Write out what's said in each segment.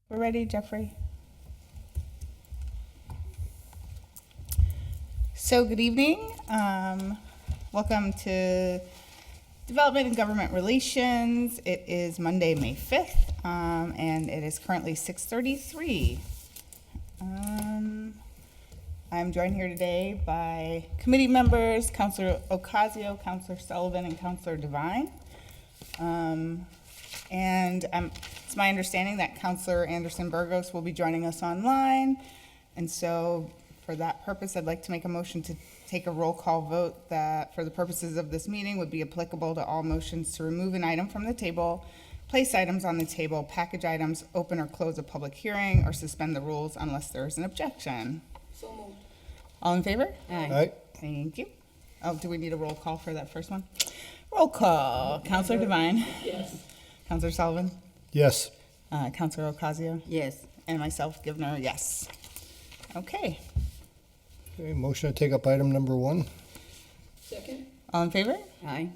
We're ready, Jeffrey. So good evening. Welcome to Development and Government Relations. It is Monday, May 5th, and it is currently 6:33. I'm joined here today by committee members, Councilor Ocasio, Councilor Sullivan, and Councilor Devine. It's my understanding that Councilor Anderson Burgos will be joining us online. And so for that purpose, I'd like to make a motion to take a roll call vote that for the purposes of this meeting would be applicable to all motions to remove an item from the table, place items on the table, package items, open or close a public hearing, or suspend the rules unless there is an objection. So moved. All in favor? Aye. Thank you. Oh, do we need a roll call for that first one? Roll call. Councilor Devine. Yes. Councilor Sullivan. Yes. Councilor Ocasio. Yes. And myself, Givner, yes. Okay. Okay, motion to take up item number 1. Second? All in favor? Aye.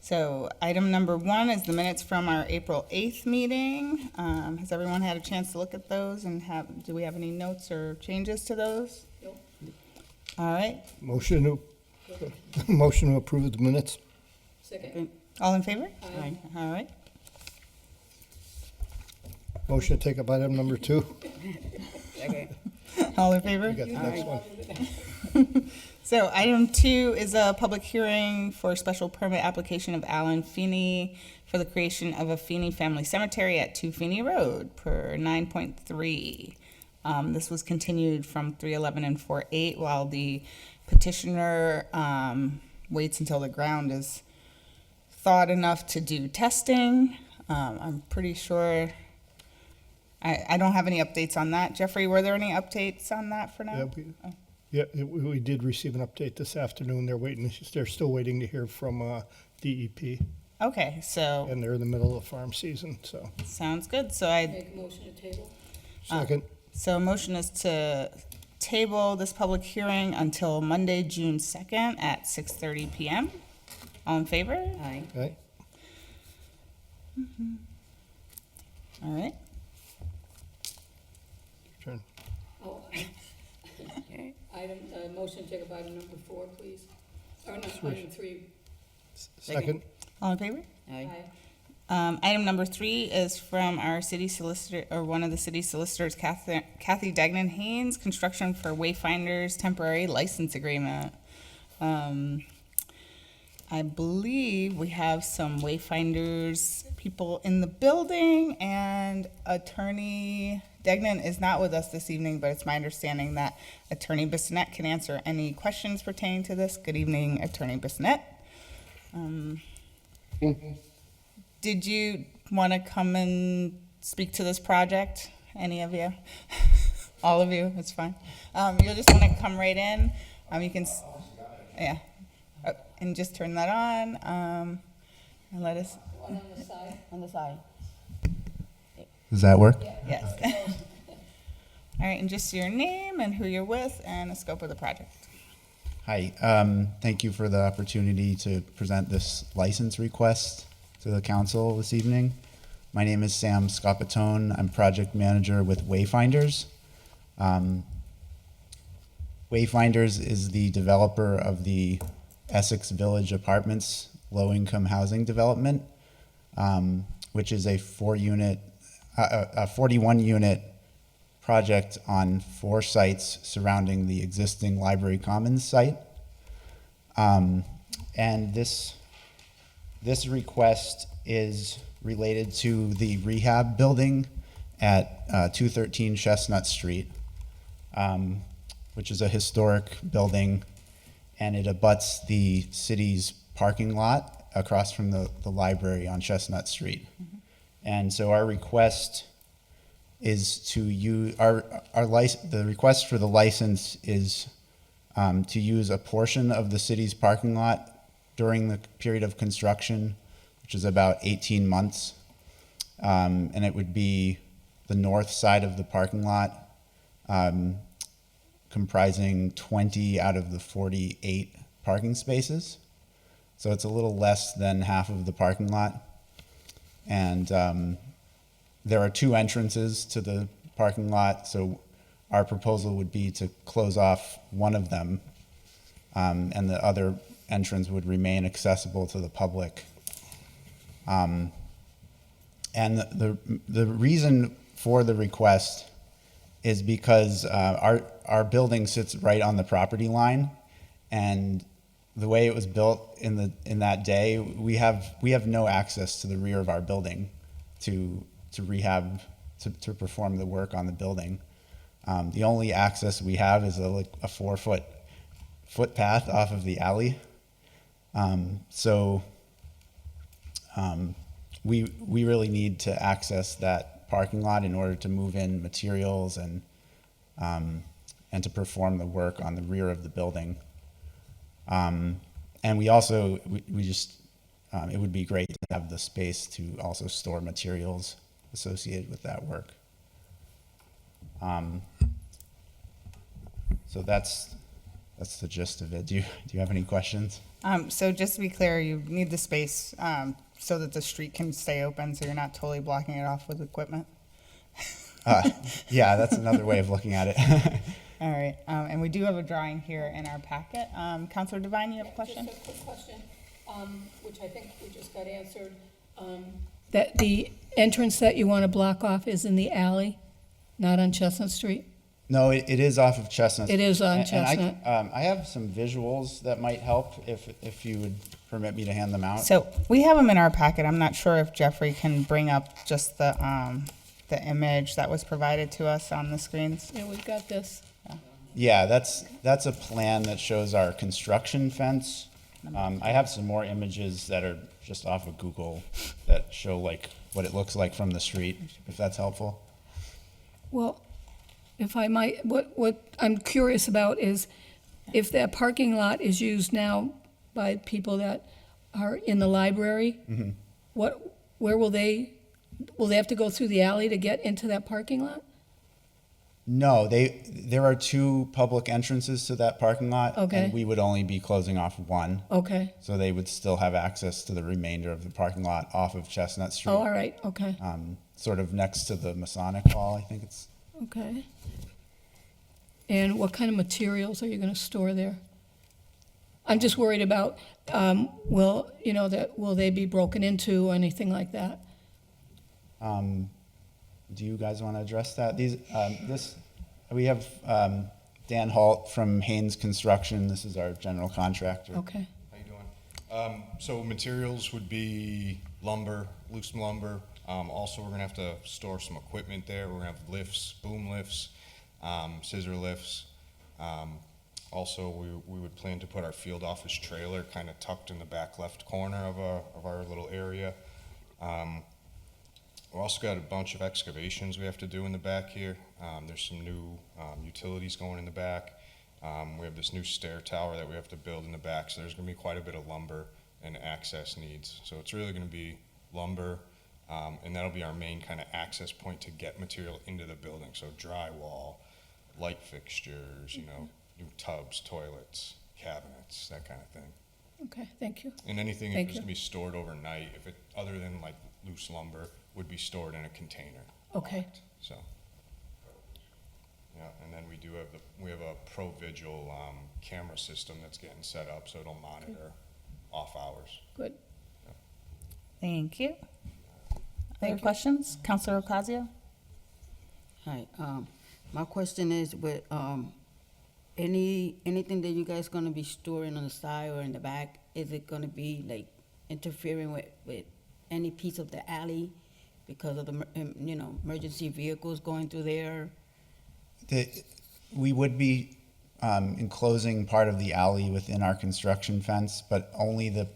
So item number 1 is the minutes from our April 8th meeting. Has everyone had a chance to look at those and do we have any notes or changes to those? Nope. All right. Motion to approve the minutes. Second? All in favor? Aye. All right. Motion to take up item number 2. Second. All in favor? You got the next one. So item 2 is a public hearing for a special permit application of Alan Feeney for the creation of a Feeney Family Cemetery at 2 Feeney Road per 9.3. This was continued from 3/11 and 4/8 while the petitioner waits until the ground is thawed enough to do testing. I'm pretty sure, I don't have any updates on that. Jeffrey, were there any updates on that for now? We did receive an update this afternoon. They're still waiting to hear from DEP, Okay, so and they're in the middle of farm season, so. sounds good. So Make a motion to table? Second. So a motion is to table this public hearing until Monday, June 2nd at 6:30 PM. All in favor? Aye. Aye. All right. Turn. Oh, Okay. motion to take up item number 4, please. Or no, Switch. item 3. Second. All in favor? Aye. Item number 3 is from our city solicitor, or one of the city solicitors, Kathy Degnan Haynes, construction for Wayfinders temporary license agreement. I believe we have some Wayfinders people in the building, and Attorney Degnan is not with us this evening, but it's my understanding that Attorney Bissonnette can answer any questions pertaining to this. Good evening, Attorney Bissonnette. Did you want to come and speak to this project? Any of you? All of you, it's fine. You'll just want to come right in. You can, yeah. And just turn that on, and let us, One on the side? on the side. Does that work? Yes. All right, and just your name and who you're with and the scope of the project. Hi, thank you for the opportunity to present this license request to the council this evening. My name is Sam Scapatone. I'm project manager with Wayfinders. Wayfinders is the developer of the Essex Village Apartments low-income housing development, which is a 41-unit project on 4 sites surrounding the existing Library Commons site. And this request is related to the rehab building at 213 Chestnut Street, which is a historic building, and it abuts the city's parking lot across from the library on Chestnut Street. Mm-hmm. And so our request is to use the request for the license is to use a portion of the city's parking lot during the period of construction, which is about 18 months. And it would be the north side of the parking lot, comprising 20 out of the 48 parking spaces. So it's a little less than half of the parking lot. And there are two entrances to the parking lot, so our proposal would be to close off one of them, and the other entrance would remain accessible to the public. And the reason for the request is because our building sits right on the property line, and the way it was built in that day, we have no access to the rear of our building to rehab, to perform the work on the building. The only access we have is a 4-foot footpath off of the alley. We really need to access that parking lot in order to move in materials and to perform the work on the rear of the building. And we also, we just, it would be great to have the space to also store materials associated with that work. So that's the gist of it. Do you have any questions? So just to be clear, you need the space so that the street can stay open, so you're not totally blocking it off with equipment? Yeah, that's another way of looking at it. All right, and we do have a drawing here in our packet. Counselor Devine, you have a question? Just a quick question, which I think we just got answered. That the entrance that you want to block off is in the alley, not on Chestnut Street? No, it is off of Chestnut. It is on And Chestnut. I have some visuals that might help if you would permit me to hand them out. So we have them in our packet. I'm not sure if Jeffrey can bring up just the image that was provided to us on the screens. Yeah, we've got this. Yeah, that's a plan that shows our construction fence. I have some more images that are just off of Google that show like what it looks like from the street, if that's helpful. Well, if I might, what I'm curious about is if that parking lot is used now by people that are in the library, where will they have to go through the alley to get into that parking lot? No, there are two public entrances to that parking lot. Okay. And we would only be closing off one. Okay. So they would still have access to the remainder of the parking lot off of Chestnut Street. Oh, all right, okay, Sort of next to the Masonic Hall, I think it's. okay. And what kind of materials are you going to store there? I'm just worried about, will they be broken into or anything like that? Do you guys want to address that? We have Dan Holt from Haynes Construction. This is our general contractor. Okay, How you doing? So materials would be lumber, loose lumber. Also, we're gonna have to store some equipment there. We're gonna have lifts, boom lifts, scissor lifts. Also, we would plan to put our field office trailer kind of tucked in the back left corner of our little area. We've also got a bunch of excavations we have to do in the back here. There's some new utilities going in the back. We have this new stair tower that we have to build in the back, so there's going to be quite a bit of lumber and access needs. So it's really going to be lumber, and that'll be our main kind of access point to get material into the building. So drywall, light fixtures, new tubs, toilets, cabinets, that kind of thing. okay, thank you. And anything Thank that was you. going to be stored overnight, other than like loose lumber, would be stored in a container. Okay. locked. So, yeah, and then we have a ProVigil camera system that's getting set up, so it'll monitor off hours. Good. Thank you. Other you. questions? Counselor Ocasio? Hi, my question is with, anything that you guys gonna be storing on the side or in the back, is it gonna be like interfering with any piece of the alley because of the, emergency vehicles going through there? We would be enclosing part of the alley within our construction fence, but only the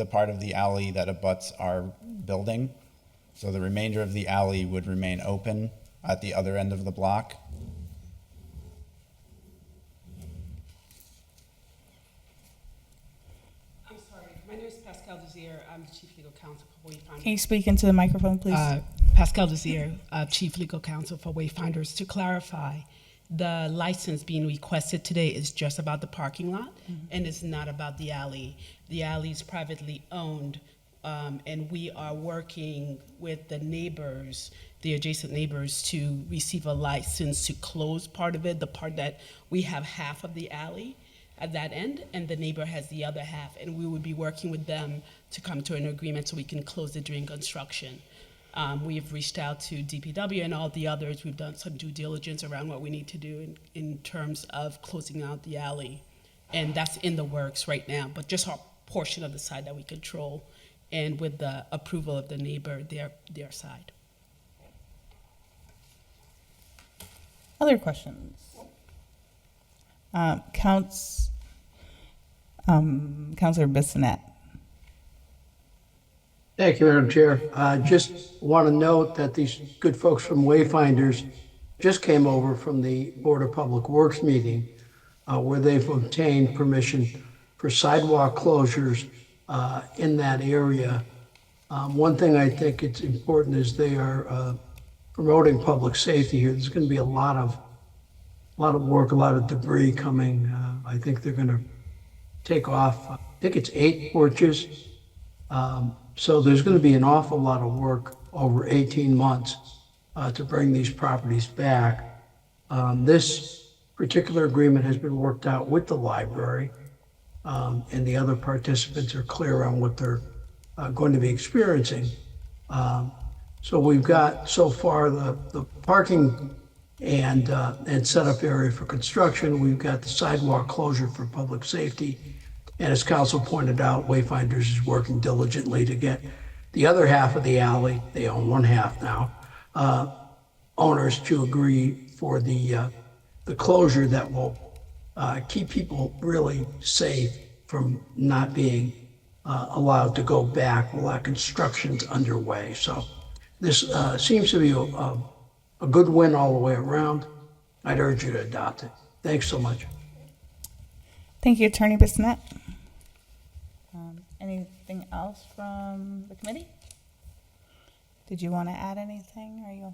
part of the alley that abuts our building. So the remainder of the alley would remain open at the other end of the block. I'm sorry, my name is Pascal Desir. I'm the Chief Legal Counsel for Wayfinders. Can you speak into the microphone, please? Pascal Desir, Chief Legal Counsel for Wayfinders. To clarify, the license being requested today is just about the parking lot, and it's not about the alley. The alley is privately owned and we are working with the neighbors, the adjacent neighbors, to receive a license to close part of it, the part that we have half of the alley at that end, and the neighbor has the other half, and we would be working with them to come to an agreement so we can close it during construction. We've reached out to DPW and all the others. We've done some due diligence around what we need to do in terms of closing out the alley. And that's in the works right now, but just our portion of the side that we control, and with the approval of the neighbor, their side. Other questions? Councilor Bissonnette. Thank you, Madam Chair. Just want to note that these good folks from Wayfinders just came over from the Board of Public Works meeting where they've obtained permission for sidewalk closures in that area. One thing I think it's important is they are promoting public safety here. There's going to be a lot of work, a lot of debris coming. I think they're going to take off, I think it's 8 porches. So there's going to be an awful lot of work over 18 months to bring these properties back. This particular agreement has been worked out with the library, and the other participants are clear on what they're going to be experiencing. So we've got so far the parking and setup area for construction. We've got the sidewalk closure for public safety. And as council pointed out, Wayfinders is working diligently to get the other half of the alley, they own one half now, owners to agree for the closure that will keep people really safe from not being allowed to go back while construction's underway. So this seems to be a good win all the way around. I'd urge you to adopt it. Thanks so much. Thank you, Attorney Bissonnette. Anything else from the committee? Did you want to add anything? Are you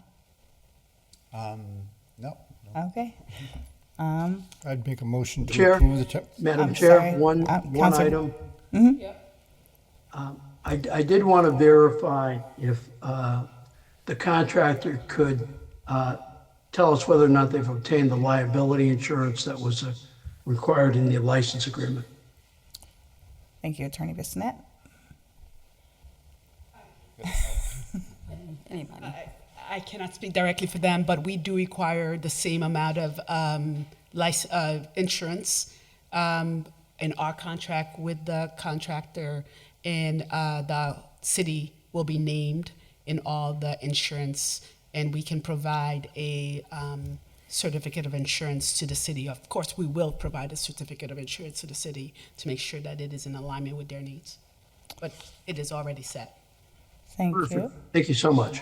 No. okay? I'd make a motion to Chair, approve the Madam I'm Chair, sorry. one Counselor. item. Yep. I did want to verify if the contractor could tell us whether or not they've obtained the liability insurance that was required in the license agreement. Thank you, Attorney Bissonnette. Anybody? I cannot speak directly for them, but we do require the same amount of insurance in our contract with the contractor, and the city will be named in all the insurance, and we can provide a certificate of insurance to the city. Of course, we will provide a certificate of insurance to the city to make sure that it is in alignment with their needs, but it is already set. Thank you. Perfect. Thank you so much.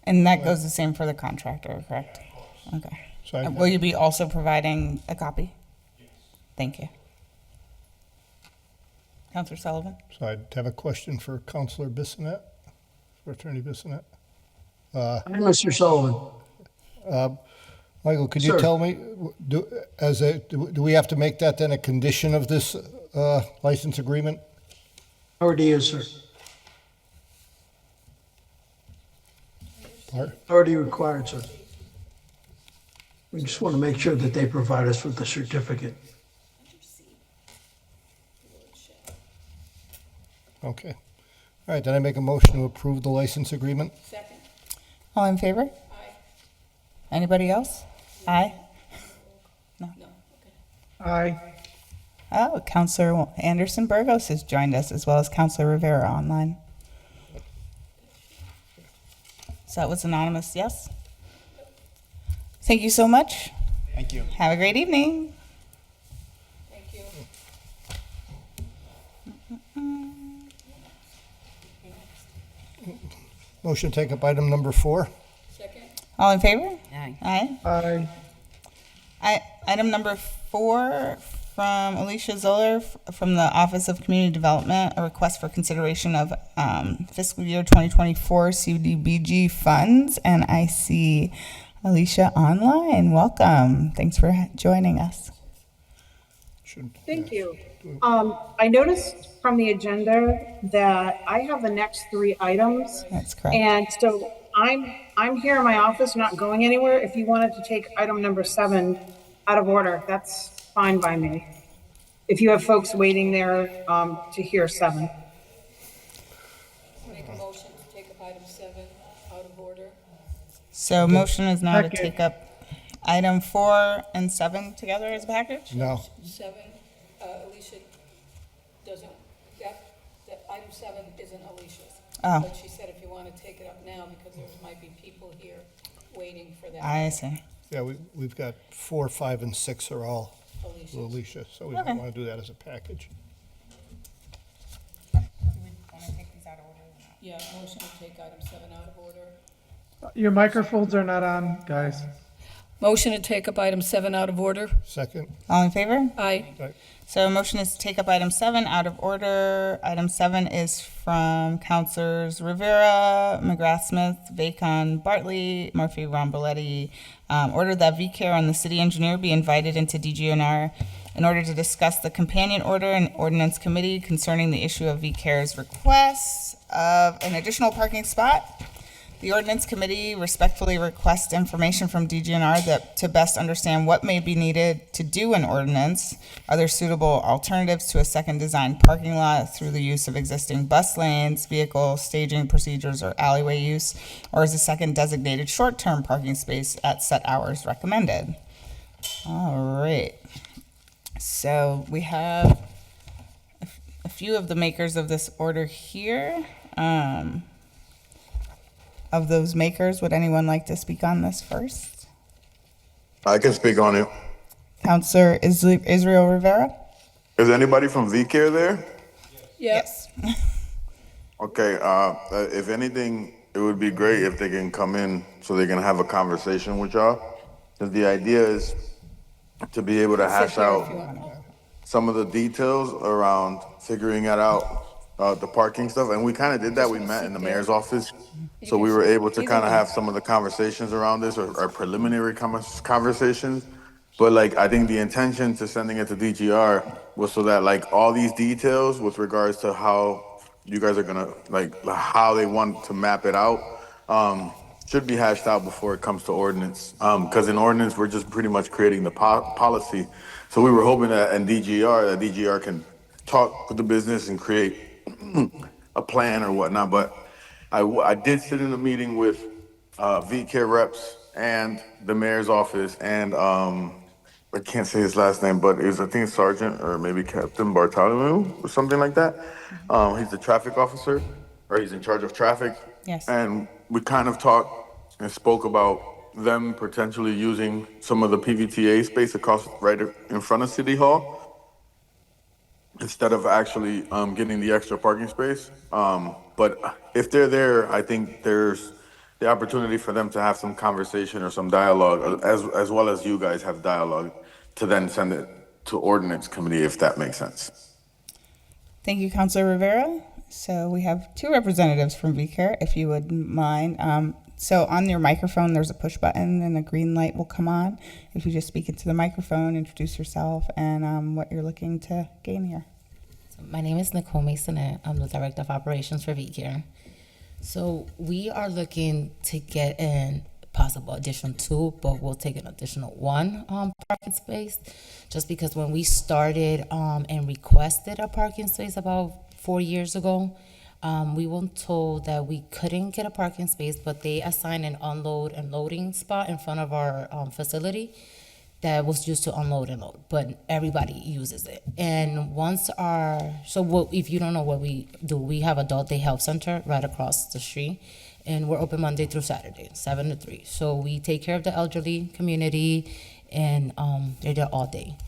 And that goes the same for the contractor, correct? Okay. So I- Will you be also providing a copy? Thank you. Counselor Sullivan? So I'd have a question for Councilor Bissonnette, for Attorney Bissonnette. Hi, Mr. Sullivan. Michael, could you Sir. tell me, do we have to make that then a condition of this license agreement? Already is, sir. Or- Already required, sir. We just want to make sure that they provide us with the certificate. Okay. All right, then I make a motion to approve the license agreement. Second. All in favor? Aye. Anybody else? Aye. No, okay. Aye. Oh, Counselor Anderson Burgos has joined us, as well as Counselor Rivera online. So that was anonymous, yes? Thank you so much. Thank you. Have a great evening. Thank you. Motion to take up item number 4. Second. All in favor? Aye. Aye. Item number 4 from Alicia Zoller from the Office of Community Development, a request for consideration of fiscal year 2024 CDBG funds. And I see Alicia online. Welcome. Thanks for joining us. Should- Thank you. I noticed from the agenda that I have the next 3 items. That's correct. And so I'm here in my office, not going anywhere. If you wanted to take item number 7 out of order, that's fine by me. If you have folks waiting there, to hear 7. Make a motion to take up item 7 out of order. So motion is now to Second. take up item 4 and 7 together as a package? No, 7, Alicia doesn't, that item 7 isn't Alicia's. Oh. But she said if you want to take it up now, because there might be people here waiting for that. I see. yeah, we've got 4, 5, and 6 are all Alicia's. Alicia, so we Okay. don't want to do that as a package. Yeah, motion to take item 7 out of order. Your microphones are not on, guys. Motion to take up item 7 out of order. Second, All in favor? Aye. So motion is to take up item 7 out of order. Item 7 is from Counselors Rivera, McGrath Smith, Vacon, Bartley, Murphy, Romboletti. Order that VCare and the city engineer be invited into DGNR in order to discuss the companion order and ordinance committee concerning the issue of VCare's request of an additional parking spot. The ordinance committee respectfully requests information from DGNR that to best understand what may be needed to do an ordinance. Are there suitable alternatives to a second design parking lot through the use of existing bus lanes, vehicle staging procedures, or alleyway use? Or is a second designated short-term parking space at set hours recommended? All right. So we have a few of the makers of this order here. Of those makers, would anyone like to speak on this first? I can speak on it. Counselor Israel Rivera? Is anybody from VCare there? Yes. Okay, if anything, it would be great if they can come in so they can have a conversation with y'all. Because the idea is to be able to hash out some of the details around figuring it out, the parking stuff. And we kind of did that. We met in the mayor's office. So we were able to kind of have some of the conversations around this, or preliminary conversations. But like, I think the intention to sending it to DGR was so that like all these details with regards to how you guys are gonna, like how they want to map it out, should be hashed out before it comes to ordinance. Cause in ordinance, we're just pretty much creating the policy. So we were hoping that in DGR can talk with the business and create a plan or whatnot. But I did sit in a meeting with VCare reps and the mayor's office, and I can't say his last name, but I think it's Sergeant or maybe Captain Bartholomew or something like that. He's the traffic officer, or he's in charge of traffic. Yes. And we kind of talked and spoke about them potentially using some of the PVTA space across right in front of City Hall, instead of actually getting the extra parking space. But if they're there, I think there's the opportunity for them to have some conversation or some dialogue, as well as you guys have dialogue, to then send it to ordinance committee, if that makes sense. Thank you, Counselor Rivera. So we have 2 representatives from VCare, if you would mind. So on your microphone, there's a push button and a green light will come on. If you just speak into the microphone, introduce yourself and what you're looking to gain here. My name is Nicole Masonette. I'm the Director of Operations for VCare. So we are looking to get in possible additional 2, but we'll take an additional 1 parking space, just because when we started and requested a parking space about 4 years ago, we were told that we couldn't get a parking space, but they assigned an unload and loading spot in front of our facility that was used to unload and load, but everybody uses it. And if you don't know what we do, we have Adult Day Health Center right across the street, and we're open Monday through Saturday, 7 to 3. So we take care of the elderly community, and they're there all day.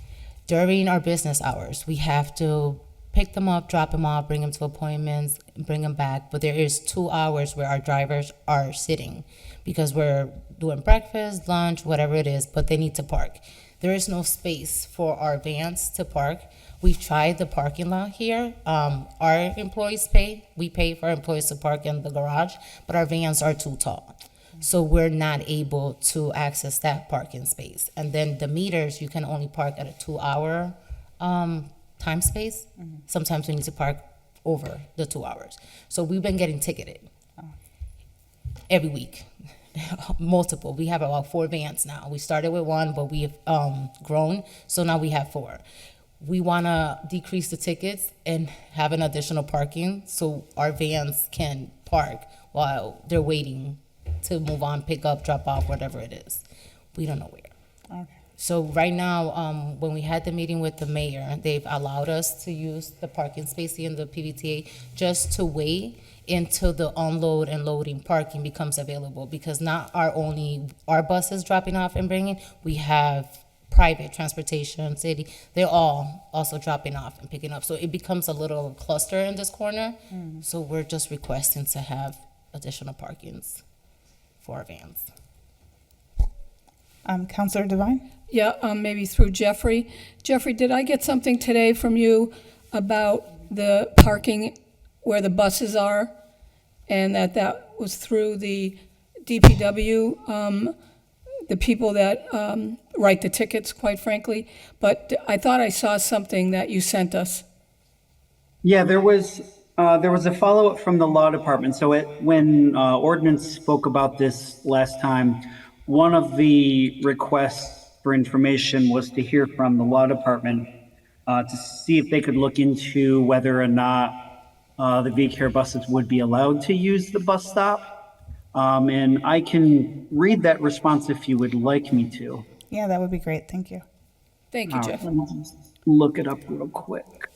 During our business hours, we have to pick them up, drop them off, bring them to appointments, bring them back. But there is 2 hours where our drivers are sitting because we're doing breakfast, lunch, whatever it is, but they need to park. There is no space for our vans to park. We've tried the parking lot here. Our employees we pay for our employees to park in the garage, but our vans are too tall. So we're not able to access that parking space. And then the meters, you can only park at a 2-hour time space, sometimes we need to park over the 2 hours. So we've been getting ticketed every week, multiple. We have about 4 vans now. We started with 1, but we've grown, so now we have 4. We want to decrease the tickets and have an additional parking so our vans can park while they're waiting to move on, pick up, drop off, whatever it is. We don't know where. Okay. So right now, when we had the meeting with the mayor, they've allowed us to use the parking space in the PVTA just to wait until the unload and loading parking becomes available, because not our buses dropping off and bringing, we have private transportation, city, they're all also dropping off and picking up. So it becomes a little cluster in this corner. So we're just requesting to have additional parkings for our vans. Counselor Devine? Yeah, maybe through Jeffrey. Jeffrey, did I get something today from you about the parking where the buses are? And that was through the DPW, the people that write the tickets, quite frankly. But I thought I saw something that you sent us. Yeah, there was a follow-up from the law department. So when ordinance spoke about this last time, one of the requests for information was to hear from the law department to see if they could look into whether or not the VCare buses would be allowed to use the bus stop. And I can read that response if you would like me to. Yeah, that would be great. Thank you. Thank you, All right, Jeff. let me just look it up real quick.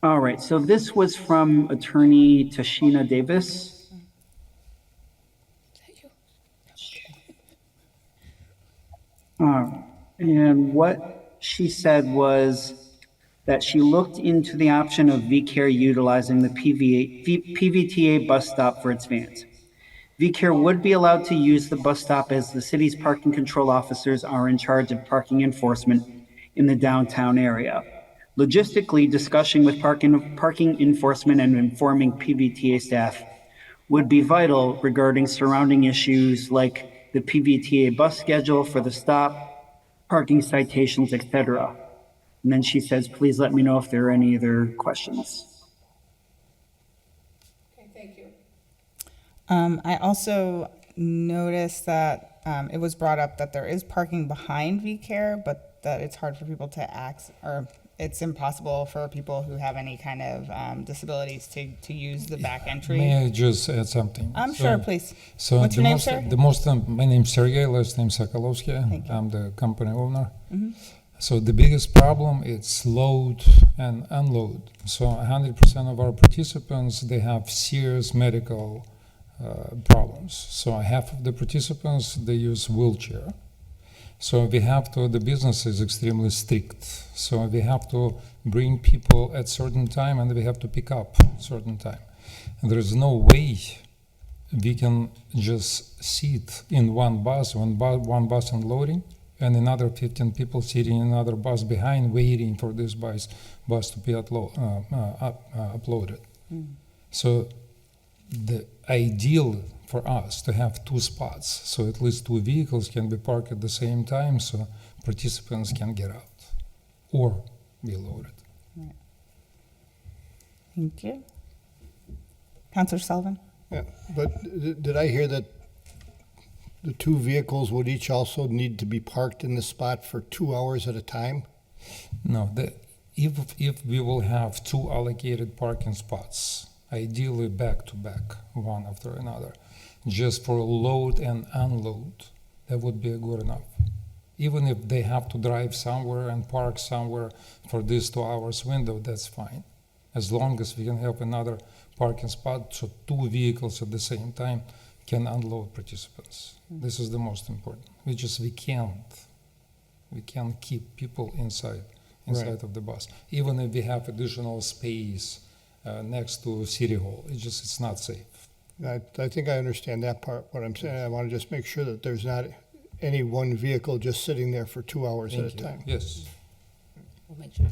All right, so this was from attorney Tashina Davis. And what she said was that she looked into the option of VCare utilizing the PVTA bus stop for its vans. VCare would be allowed to use the bus stop as the city's parking control officers are in charge of parking enforcement in the downtown area. Logistically, discussing with parking enforcement and informing PVTA staff would be vital regarding surrounding issues like the PVTA bus schedule for the stop, parking citations, etc. And then she says, please let me know if there are any other questions. Okay, thank you. I also noticed that it was brought up that there is parking behind VCare, but that it's hard for people to access, or it's impossible for people who have any kind of disabilities to use the back entry. May I just add something? Sure, please. So What's your name, sir? My name's Sergey, last name Sokolovsky. Thank you. I'm the company owner. Mm-hmm. So the biggest problem is load and unload. So 100% of our participants, they have serious medical problems. So half of the participants, they use wheelchair. So the business is extremely strict. So we have to bring people at certain time and we have to pick up certain time. And there is no way we can just sit in one bus unloading and another 15 people sitting in another bus behind waiting for this bus to be uploaded. So the ideal for us to have 2 spots, so at least 2 vehicles can be parked at the same time so participants can get out or be loaded. Right. Thank you. Councilor Sullivan? Yeah, but did I hear that the 2 vehicles would each also need to be parked in the spot for 2 hours at a time? No, if we will have 2 allocated parking spots, ideally back to back, one after another, just for load and unload, that would be good enough. Even if they have to drive somewhere and park somewhere for this 2 hours window, that's fine. As long as we can have another parking spot so 2 vehicles at the same time can unload participants. This is the most important. We can't keep people inside Right. of the bus. Even if we have additional space next to City Hall, it's not safe. I think I understand that part. What I'm saying, I want to just make sure that there's not any one vehicle just sitting there for 2 hours at a Thank you. time. Yes. We'll make sure.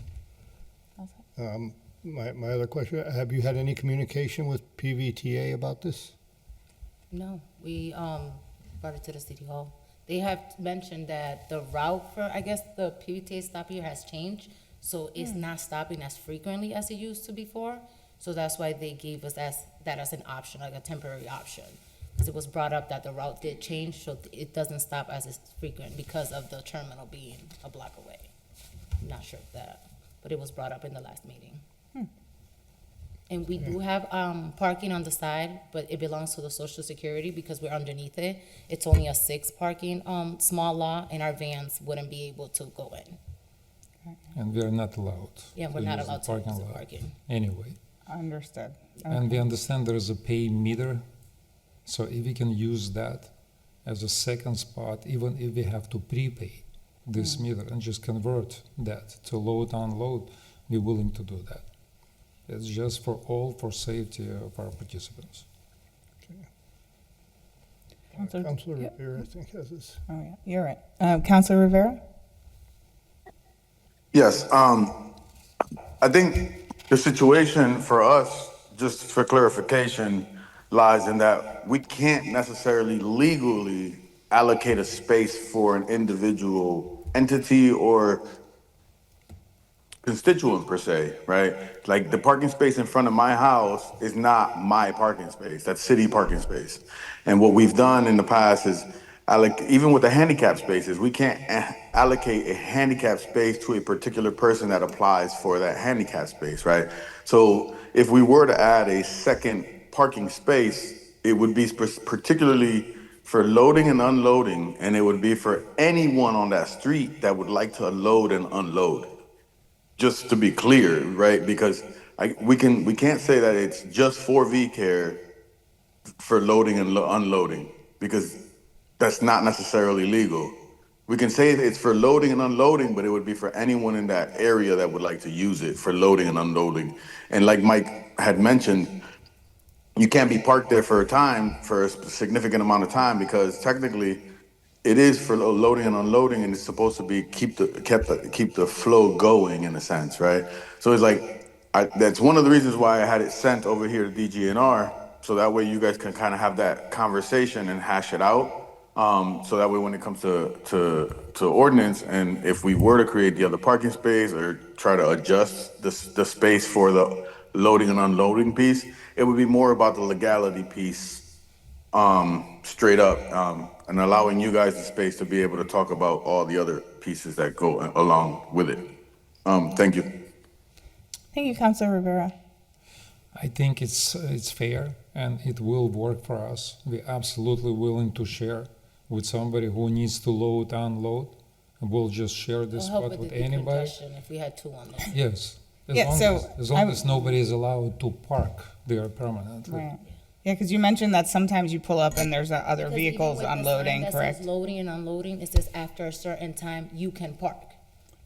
My other question, have you had any communication with PVTA about this? No, we brought it to the City Hall. They have mentioned that the route for, I guess, the PVTA stop here has changed, so it's not stopping as frequently as it used to before. So that's why they gave us that as an option, like a temporary option. Because it was brought up that the route did change, so it doesn't stop as it's frequent because of the terminal being a block away. I'm not sure of that, but it was brought up in the last meeting. And we do have parking on the side, but it belongs to the Social Security because we're underneath it. It's only a 6 parking small lot, and our vans wouldn't be able to go in. And we are not allowed. Yeah, we're to not use the allowed to use the lot parking. Anyway. Understood. And we understand there is a pay meter, so if we can use that as a second spot, even if we have to prepay this meter and just convert that to load, unload, we're willing to do that. It's just for safety of our participants. Councilor Rivera, I think, has this. Oh, yeah, you're right. Councilor Rivera? Yes, I think the situation for us, just for clarification, lies in that we can't necessarily legally allocate a space for an individual entity or constituent per se, right? Like the parking space in front of my house is not my parking space. That's city parking space. And what we've done in the past is, even with the handicap spaces, we can't allocate a handicap space to a particular person that applies for that handicap space, right? So if we were to add a second parking space, it would be particularly for loading and unloading, and it would be for anyone on that street that would like to load and unload. Just to be clear, right? Because we can't say that it's just for VCare for loading and unloading, because that's not necessarily legal. We can say that it's for loading and unloading, but it would be for anyone in that area that would like to use it for loading and unloading. And like Mike had mentioned, you can't be parked there for a significant amount of time, because technically it is for loading and unloading, and it's supposed to be keep the flow going in a sense, right? So it's like that's one of the reasons why I had it sent over here to DGNR, so that way you guys can kind of have that conversation and hash it out. So that way when it comes to ordinance, and if we were to create the other parking space or try to adjust the space for the loading and unloading piece, it would be more about the legality piece, straight up, and allowing you guys the space to be able to talk about all the other pieces that go along with it. Thank you. Thank you, Councilor Rivera. I think it's fair and it will work for us. We're absolutely willing to share with somebody who needs to load, unload. We'll just share this It'll help spot with with the anybody. decongestion if we had 2 on there. Yes. Yeah, As long as nobody is allowed to park there permanently. Right. Yeah, because you mentioned that sometimes you pull up and there's other Because vehicles even with the sign unloading, that correct? says loading and unloading, it says after a certain time, you can park.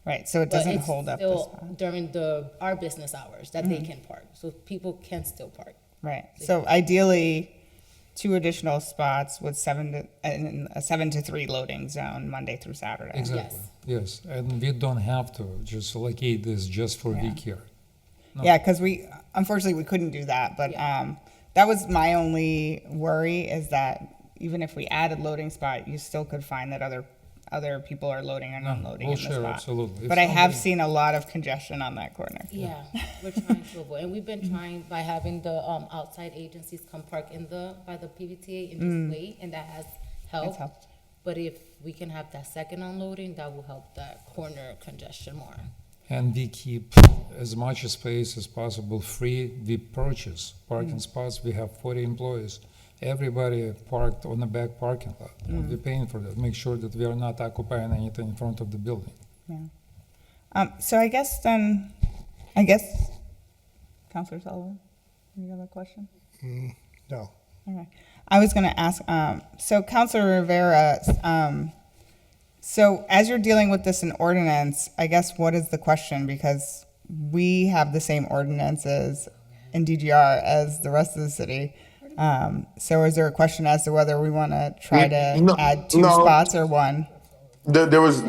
Right, so it But doesn't it's hold up the still spot. during our business hours that they can park, so people can still park. Right, so ideally, 2 additional spots with 7 to 3 loading zone, Monday through Saturday. Exactly. Yes. And we don't have to just allocate this just for Yeah. VCare. No. Yeah, because unfortunately, we couldn't do that, but that was my only worry, is that even if we added loading spot, you still could find that other people are loading and unloading we'll in the share, spot. absolutely. If But I have somebody- seen a lot of congestion on that corner. Yeah, we're trying to avoid, and we've been trying by having the outside agencies come park by the PVTA in this way, and that has helped. helped. But if we can have that second unloading, that will help that corner congestion more. And we keep as much space as possible free. We purchase parking spots. We have 40 employees. Everybody parked on the back parking lot. And we're paying for that. Make sure that we are not occupying anything in front of the building. Yeah. So I guess, Councilor Sullivan, you have a question? No. Okay. I was going to ask, so Councilor Rivera, so as you're dealing with this in ordinance, I guess what is the question? Because we have the same ordinances in DGR as the rest of the city. So is there a question as to whether we want to try to add 2 spots or 1? There was,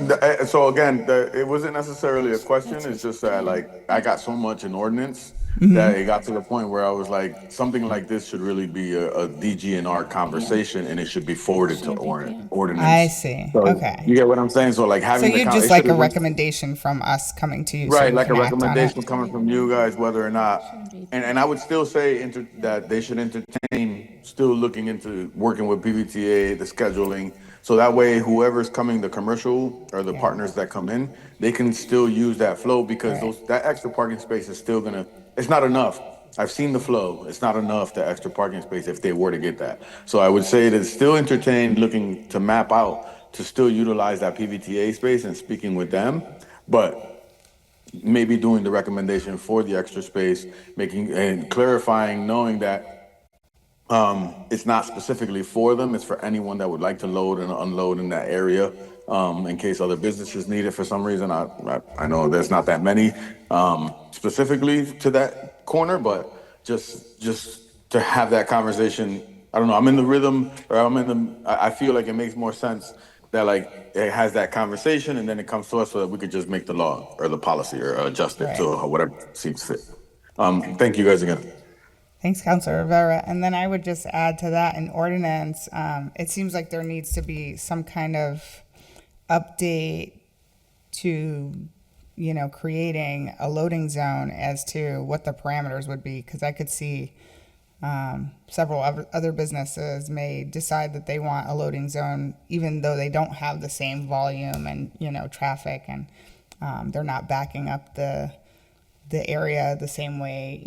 so again, it wasn't necessarily a question. It's just that, like, I got so much in ordinance that it got to the point where I was like, something like this should really be a DGNR conversation, and it should be forwarded to Shouldn't be PM. I ordinance. see. So you Okay. get what I'm saying? So like So having you'd it just should like a have went recommendation from us coming to you so right, you like a can act on it? recommendation coming from you guys, whether or not, and I would still say that they should entertain still looking into working with PVTA, the scheduling, so that way whoever's coming, the commercial or the Yeah. partners that come in, they can still use that flow because Right. that extra parking space is still gonna, it's not enough. I've seen the flow. It's not enough, the extra parking space, if they were to get that. So I would say that still entertain looking to map out to still utilize that PVTA space and speaking with them, but maybe doing the recommendation for the extra space, making and clarifying, knowing that it's not specifically for them. It's for anyone that would like to load and unload in that area. In case other businesses need it for some reason. I know there's not that many specifically to that corner, but just to have that conversation. I don't know. I'm in the rhythm, or I feel like it makes more sense that like it has that conversation and then it comes to us so that we could just make the law or the policy or adjust it to Right. whatever seems fit. Thank you guys again. Thanks, Councilor Rivera. And then I would just add to that an ordinance. It seems like there needs to be some kind of update to, creating a loading zone as to what the parameters would be. Because I could see several other businesses may decide that they want a loading zone, even though they don't have the same volume and, traffic, and they're not backing up the area the same way,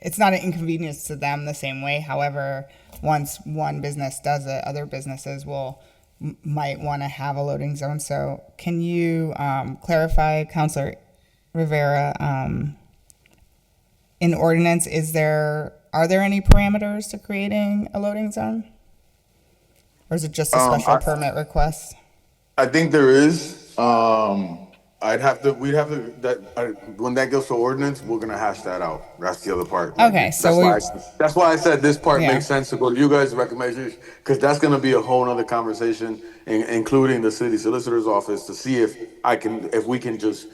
it's not an inconvenience to them the same way. However, once one business does it, other businesses might want to have a loading zone. So can you clarify, Councilor Rivera, in ordinance, are there any parameters to creating a loading zone? Or is it just a special permit request? I think there is. We'd have to, when that goes to ordinance, we're gonna hash that out. That's the other part. Okay, so that's why I said this part Yeah. makes sense to go to you guys' recommendations, because that's gonna be a whole nother conversation, including the city solicitor's office, to see if we can just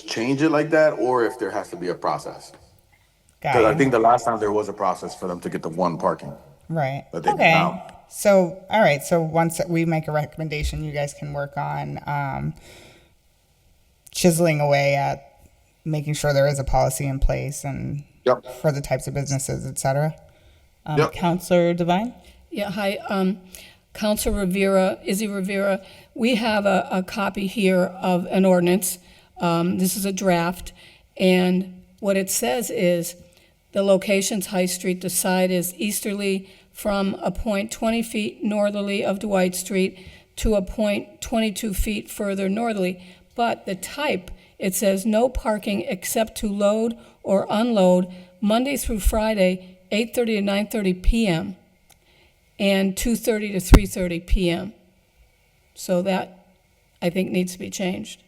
change it like that, or if there has to be a process. Because I think the last time there was a process for them to get the one parking. Right. But they Okay. now. So, all right. So once we make a recommendation, you guys can work on chiseling away at making sure there is a policy in place and Yep. for the types of businesses, et cetera. Yep. Councilor Devine? Yeah, hi, Councilor Rivera, Izzy Rivera, we have a copy here of an ordinance. This is a draft, and what it says is, the location's High Street, the side is easterly from a point 20 feet northerly of Dwight Street to a point 22 feet further northerly. But the type, it says no parking except to load or unload Monday through Friday, 8:30 to 9:30 p.m. and 2:30 to 3:30 p.m. So that, I think, needs to be changed.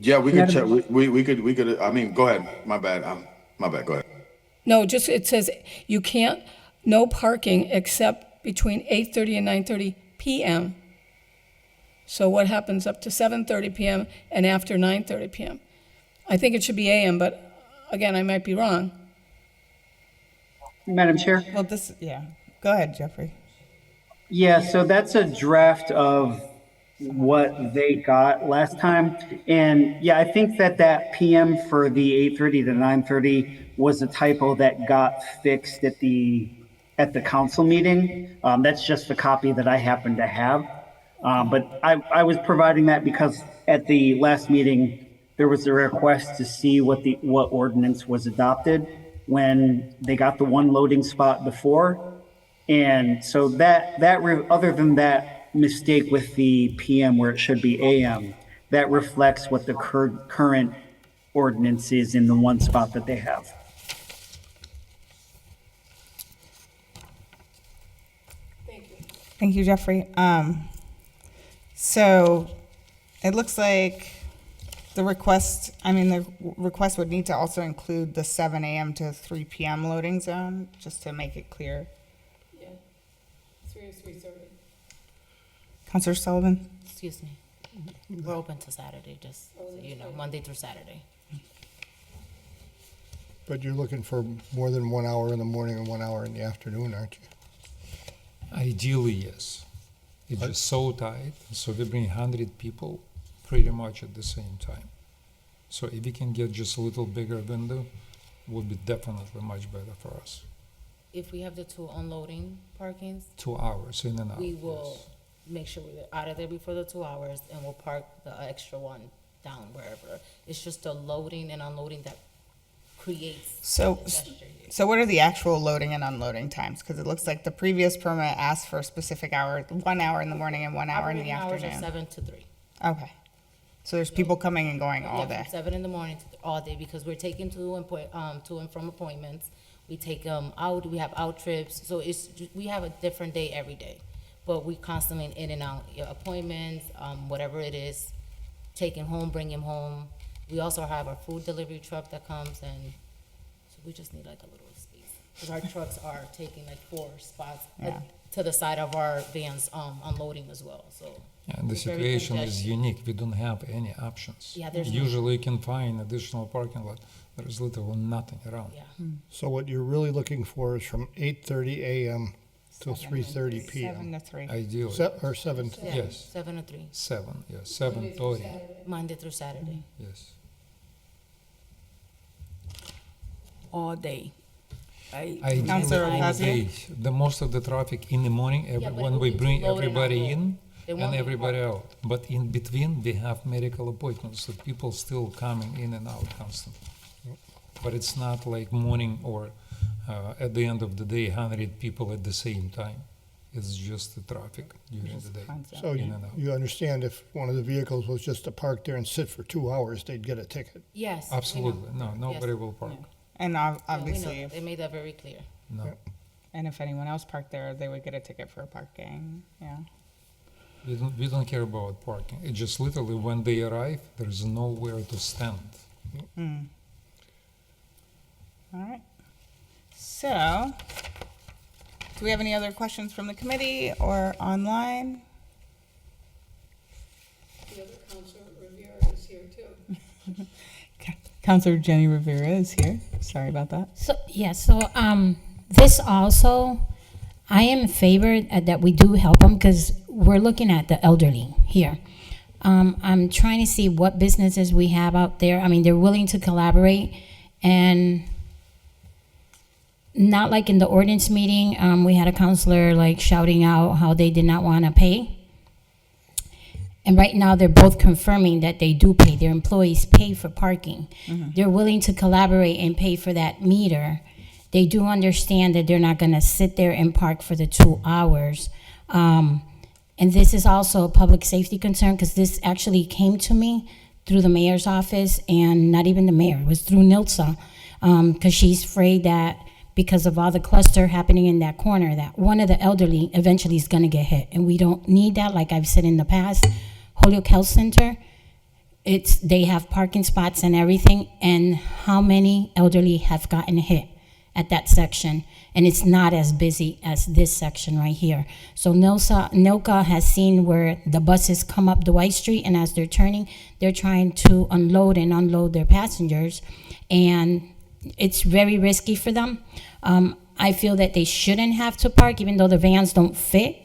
Yeah, we could check. We could. I mean, go ahead. My bad. Go ahead. No, just, it says you can't, no parking except between 8:30 and 9:30 p.m. So what happens up to 7:30 p.m. and after 9:30 p.m.? I think it should be a.m., but again, I might be wrong. Madam Chair? Well, go ahead, Jeffrey. Yeah, so that's a draft of what they got last time. And yeah, I think that PM for the 8:30 to 9:30 was a typo that got fixed at the council meeting. That's just the copy that I happen to have. But I was providing that because at the last meeting, there was a request to see what ordinance was adopted when they got the one loading spot before. And so other than that mistake with the PM where it should be AM, that reflects what the current ordinance is in the one spot that they have. Thank you, Jeffrey. So it looks like the request would need to also include the 7 a.m. to 3 p.m. loading zone, just to make it clear. Yeah, 3 or 3:30. Councilor Sullivan? Excuse me. We're open to Saturday, just so you know, Monday through Saturday. But you're looking for more than 1 hour in the morning and 1 hour in the afternoon, aren't you? Ideally, yes. It's just so tight, so we bring 100 people pretty much at the same time. So if we can get just a little bigger window, would be definitely much better for us. If we have the two unloading parkings, 2 hours in and out. we will yes. make sure we're out of there before the 2 hours, and we'll park the extra one down wherever. It's just the loading and unloading that creates So, congestion. so what are the actual loading and unloading times? Because it looks like the previous permit asked for a specific hour, 1 hour in the morning and 1 hour in the Operating hours are afternoon. 7 to 3. Okay. So there's people coming and going all Yeah, day. from 7 in the morning to all day, because we're taking to and from appointments. We take them out, we have out trips, so we have a different day every day. But we constantly in and out, appointments, whatever it is, take him home, bring him home. We also have our food delivery truck that comes, and so we just need like a little space. Because our trucks are taking like 4 spots Yeah. to the side of our vans, unloading as well, so. And the it's very situation is congested. unique. We don't have any options. Yeah, there's no- Usually you can find additional parking lot. There is literally nothing around. Yeah. So what you're really looking for is from 8:30 a.m. till 3:30 p.m. 7 to 3. Ideally. Or 7 to Yeah, Yes. 7 to 3, 7, yes, 7:30, Monday through Saturday. yes. All day. Ideally, Councilor all Ocasio? day. The most of the traffic in the morning, but it when will we be bring load and everybody unload. in They and won't be everybody out. But in between, we have medical appointments, so people still coming in and out constantly. But it's not like morning or at the end of the day, 100 people at the same time. It's just the traffic during the day. So in and out. you understand if one of the vehicles was just to park there and sit for 2 hours, they'd get a ticket. Yes. we know. Absolutely, no, nobody Yes. will park. And Yeah, we know obviously, that. They made that very clear. No. and if anyone else parked there, they would get a ticket for parking. Yeah. We don't care about parking. It's just literally when they arrive, there's nowhere to stand. Mm. All right. So, do we have any other questions from the committee or online? The other Counselor Rivera is here too. Counselor Jenny Rivera is here. Sorry about that. So, this also, I am in favor that we do help them because we're looking at the elderly here. I'm trying to see what businesses we have out there. I mean, they're willing to collaborate and not like in the ordinance meeting, we had a counselor like shouting out how they did not want to pay. And right now, they're both confirming that they do pay. Their employees pay for parking. They're willing to collaborate and pay for that meter. They do understand that they're not going to sit there and park for the 2 hours. And this is also a public safety concern because this actually came to me through the mayor's office, and not even the mayor, it was through NILSA, because she's afraid that because of all the cluster happening in that corner, that one of the elderly eventually is going to get hit. And we don't need that, like I've said in the past. Holyoke Health Center, they have parking spots and everything, and how many elderly have gotten hit at that section? And it's not as busy as this section right here. So NILCA has seen where the buses come up Dwight Street, and as they're turning, they're trying to unload and unload their passengers, and it's very risky for them. I feel that they shouldn't have to park, even though the vans don't fit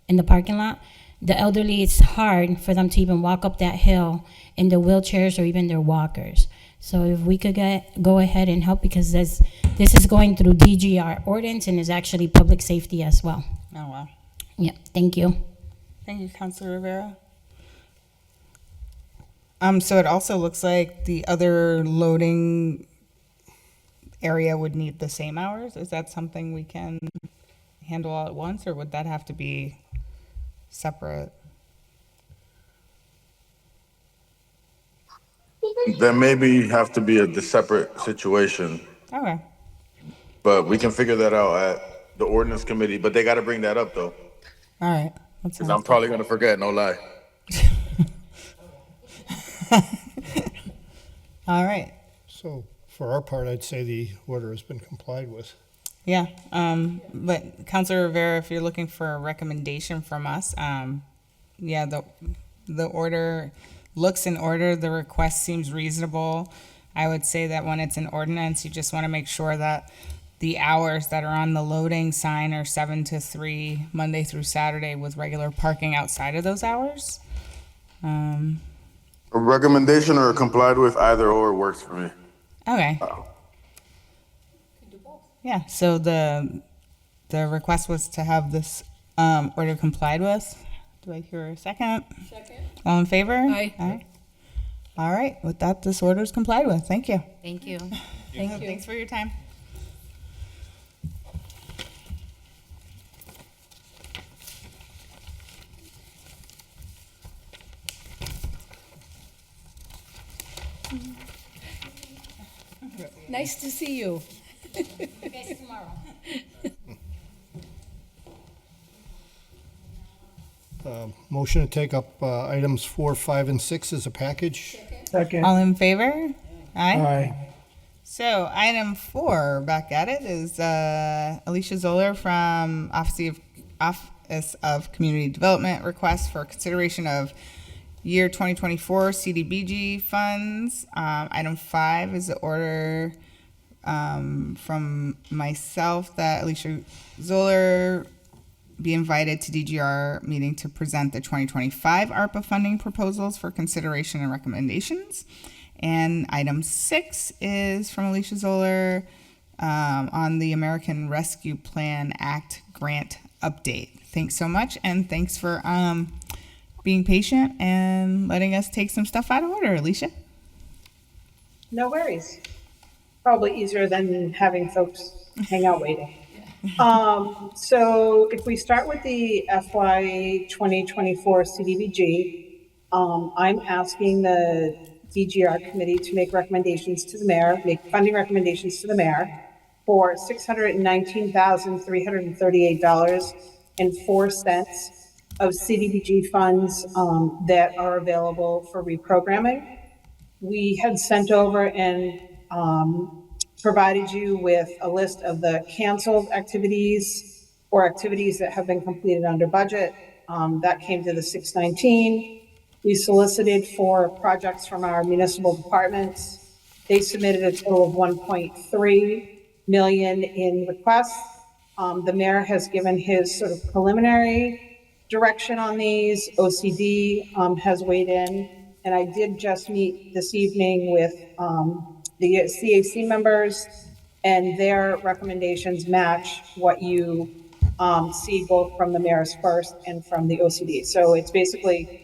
in the parking lot. The elderly, it's hard for them to even walk up that hill in their wheelchairs or even their walkers. So if we could go ahead and help, because this is going through DGR ordinance and is actually public safety as well. Oh, wow. Yeah, thank you. Thank you, Councilor Rivera. So it also looks like the other loading area would need the same hours. Is that something we can handle all at once, or would that have to be separate? There maybe have to be a separate situation, Okay. but we can figure that out at the ordinance committee, but they gotta bring that up though. All right. That 'Cause sounds I'm good. probably gonna forget, no lie. All right. So for our part, I'd say the order has been complied with. Yeah. But Councilor Rivera, if you're looking for a recommendation from us, yeah, the order looks in order. The request seems reasonable. I would say that when it's an ordinance, you just want to make sure that the hours that are on the loading sign are 7 to 3, Monday through Saturday, with regular parking outside of those hours. A recommendation or complied with, either or works for me. Okay. Yeah, so the request was to have this order complied with. Do I hear a second? Second? All in favor? Aye. All right, with that, this order is complied with. Thank you. Thank you. Thank you. Thanks for your time. Nice to see you. You guys tomorrow. Motion to take up items 4, 5, and 6 as a package. Second. All in favor? Aye. Aye. So item 4, back at it, is Alicia Zoller from Office of Community Development, request for consideration of year 2024 CDBG funds. Item 5 is the order from myself that Alicia Zoller be invited to DGR meeting to present the 2025 ARPA funding proposals for consideration and recommendations. And item 6 is from Alicia Zoller on the American Rescue Plan Act grant update. Thanks so much, and thanks for being patient and letting us take some stuff out of order, Alicia. No worries. Probably easier than having folks hang out waiting. So if we start with the FY 2024 CDBG, I'm asking the DGR committee to make recommendations to the mayor, make funding recommendations to the mayor for $619,338.04 of CDBG funds that are available for reprogramming. We had sent over and provided you with a list of the canceled activities or activities that have been completed under budget. That came to the 619. We solicited for projects from our municipal departments. They submitted a total of 1.3 million in requests. The mayor has given his sort of preliminary direction on these. OCD has weighed in, and I did just meet this evening with the CAC members, and their recommendations match what you see both from the mayor's first and from the OCD. So it's basically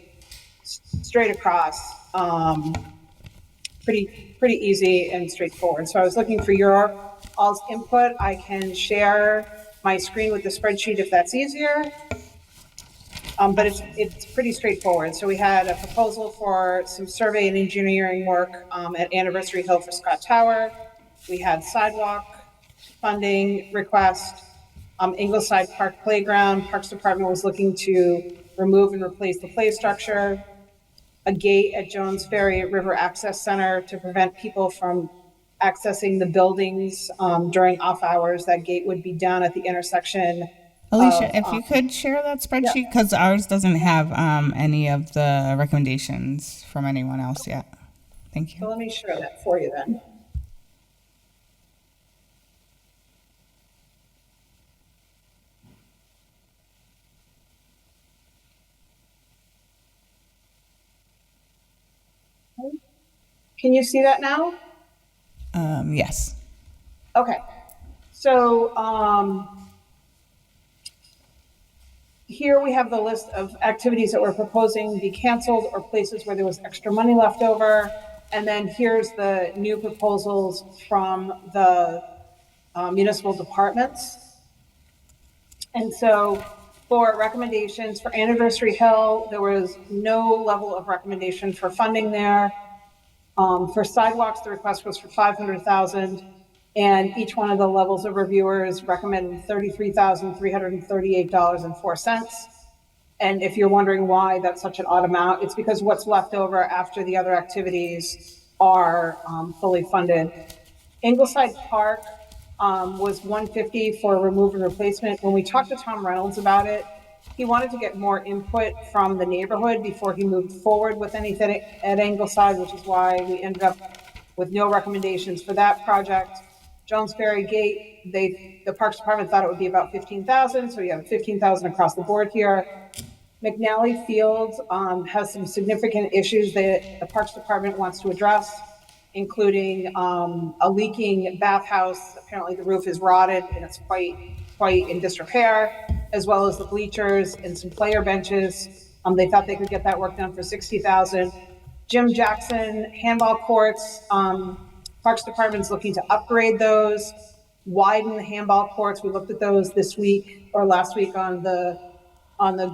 straight across, pretty easy and straightforward. So I was looking for your all's input. I can share my screen with the spreadsheet if that's easier. But it's pretty straightforward. So we had a proposal for some survey and engineering work at Anniversary Hill for Scott Tower. We had sidewalk funding request, Ingleside Park Playground. Parks Department was looking to remove and replace the play structure. A gate at Jones Ferry River Access Center to prevent people from accessing the buildings during off hours. That gate would be down at the intersection. Alicia, if you could share that spreadsheet, because ours doesn't have any of the recommendations from anyone else yet. Thank you. So let me share that for you then. Can you see that now? Yes. Okay. So here we have the list of activities that we're proposing be canceled or places where there was extra money left over. And then here's the new proposals from the municipal departments. And so for recommendations for Anniversary Hill, there was no level of recommendation for funding there. For sidewalks, the request was for 500,000, and each one of the levels of reviewers recommended $33,338.04. And if you're wondering why that's such an odd amount, it's because what's left over after the other activities are fully funded. Ingleside Park was 150 for remove and replacement. When we talked to Tom Reynolds about it, he wanted to get more input from the neighborhood before he moved forward with anything at Ingleside, which is why we ended up with no recommendations for that project. Jones Ferry Gate, the Parks Department thought it would be about 15,000, so you have 15,000 across the board here. McNally Field has some significant issues that the Parks Department wants to address, including a leaking bathhouse. Apparently the roof is rotted and it's quite in disrepair, as well as the bleachers and some player benches. They thought they could get that work done for 60,000. Jim Jackson handball courts, Parks Department's looking to upgrade those, widen the handball courts. We looked at those this week or last week on the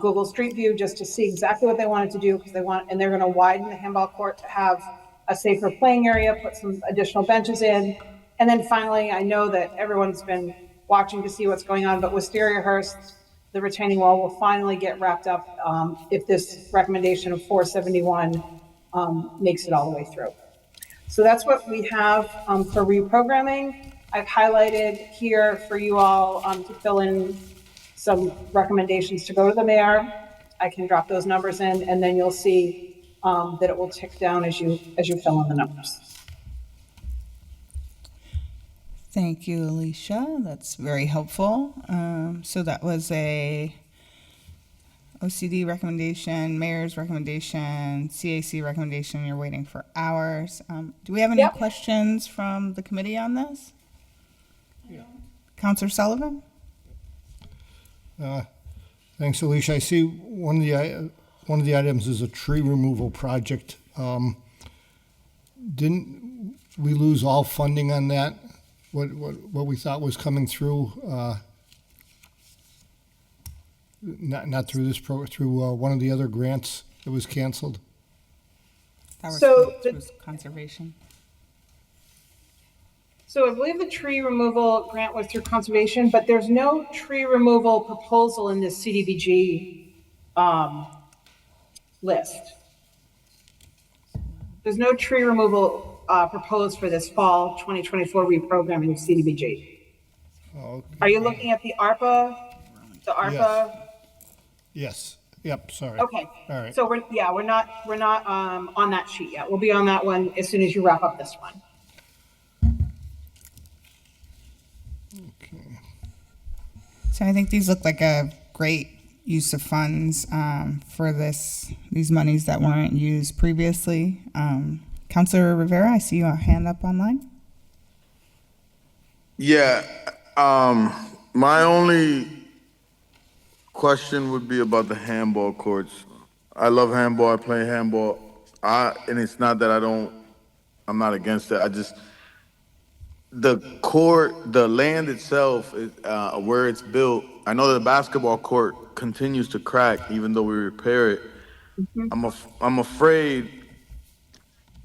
Google Street View just to see exactly what they wanted to do, because they're going to widen the handball court to have a safer playing area, put some additional benches in. And then finally, I know that everyone's been watching to see what's going on, but Wisteria Hurst, the retaining wall will finally get wrapped up if this recommendation of 471 makes it all the way through. So that's what we have for reprogramming. I've highlighted here for you all to fill in some recommendations to go to the mayor. I can drop those numbers in, and then you'll see that it will tick down as you fill in the numbers. Thank you, Alicia. That's very helpful. So that was a OCD recommendation, mayor's recommendation, CAC recommendation. You're waiting for ours. Do we have any questions from the committee on this? Yeah. Councilor Sullivan? Thanks, Alicia. I see one of the items is a tree removal project. Didn't we lose all funding on that? What we thought was coming through, not through this through one of the other grants that was canceled. That was conservation. So I believe the tree removal grant was through conservation, but there's no tree removal proposal in this CDBG list. There's no tree removal proposed for this fall 2024 reprogramming of CDBG. Okay. Are you looking at the ARPA? The ARPA? Yes. Yep. Sorry. Okay. All right. So we're not on that sheet yet. We'll be on that one as soon as you wrap up this one. Okay. So I think these look like a great use of funds for these monies that weren't used previously. Councilor Rivera, I see your hand up online. Yeah, my only question would be about the handball courts. I love handball. I play handball. And it's not that I'm not against it. The court, the land itself, where it's built, I know the basketball court continues to crack even though we repair it. Mm-hmm. I'm afraid,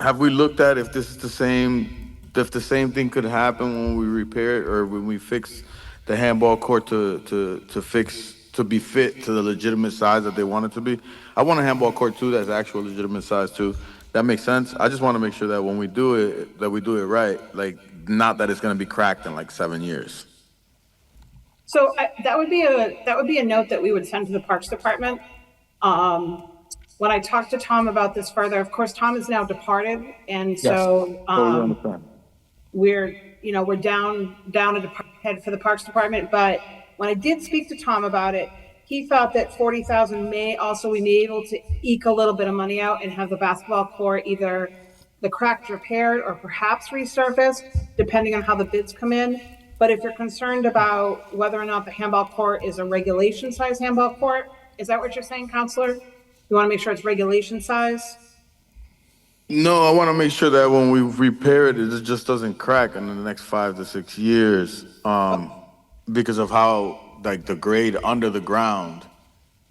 have we looked at if the same thing could happen when we repair it or when we fix the handball court to be fit to the legitimate size that they want it to be? I want a handball court too that's actual legitimate size too. That makes sense. I just want to make sure that when we do it, that we do it right. Like, not that it's going to be cracked in like 7 years. So that would be a note that we would send to the Parks Department. When I talked to Tom about this further, of course, Tom is now departed, and so Totally understand. we're down a department head for the Parks Department. But when I did speak to Tom about it, he thought that 40,000 may also be able to eke a little bit of money out and have the basketball court either the cracked repaired or perhaps resurfaced, depending on how the bids come in. But if you're concerned about whether or not the handball court is a regulation size handball court, is that what you're saying, Counselor? You want to make sure it's regulation size? No, I want to make sure that when we repair it, it just doesn't crack in the next 5 to 6 years, because of how like the grade under the ground.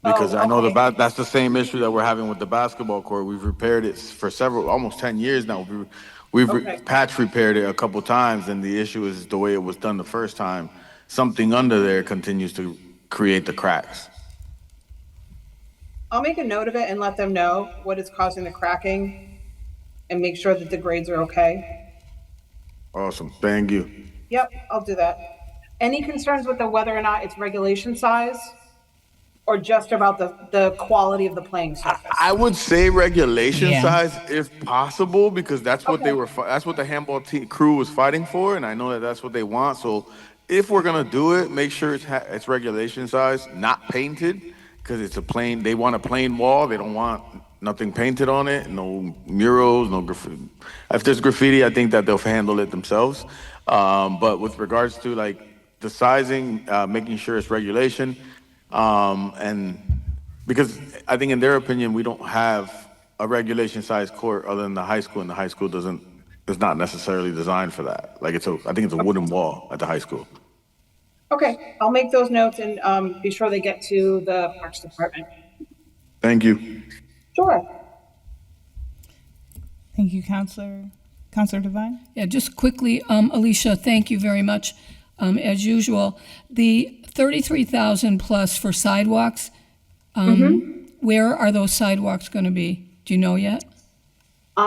Because I know that's the same issue that we're having with the basketball court. We've repaired it for almost 10 years now. We've patch repaired it a couple times, and the issue is the way it was done the first time. Something under there continues to create the cracks. I'll make a note of it and let them know what is causing the cracking and make sure that the grades are okay. Awesome. Thank you. Yep, I'll do that. Any concerns with whether or not it's regulation size or just about the quality of the playing surface? I would say regulation Yeah. size if possible, because that's what they Okay. were. That's what the handball team crew was fighting for, and I know that that's what they want. So, if we're gonna do it, make sure it's regulation size, not painted, because it's a plain. They want a plain wall. They don't want nothing painted on it. No murals, no graffiti. If there's graffiti, I think that they'll handle it themselves. But with regards to like the sizing, making sure it's regulation, and because I think in their opinion, we don't have a regulation size court other than the high school, and the high school doesn't, is not necessarily designed for that. Like I think it's a wooden wall at the high school. Okay, I'll make those notes and be sure they get to the Parks Department. Thank you. Sure. Thank you, Counselor. Counselor Devine? Yeah, just quickly, Alicia, thank you very much. As usual, the 33,000 plus for sidewalks, where are those sidewalks going to be? Do you know yet?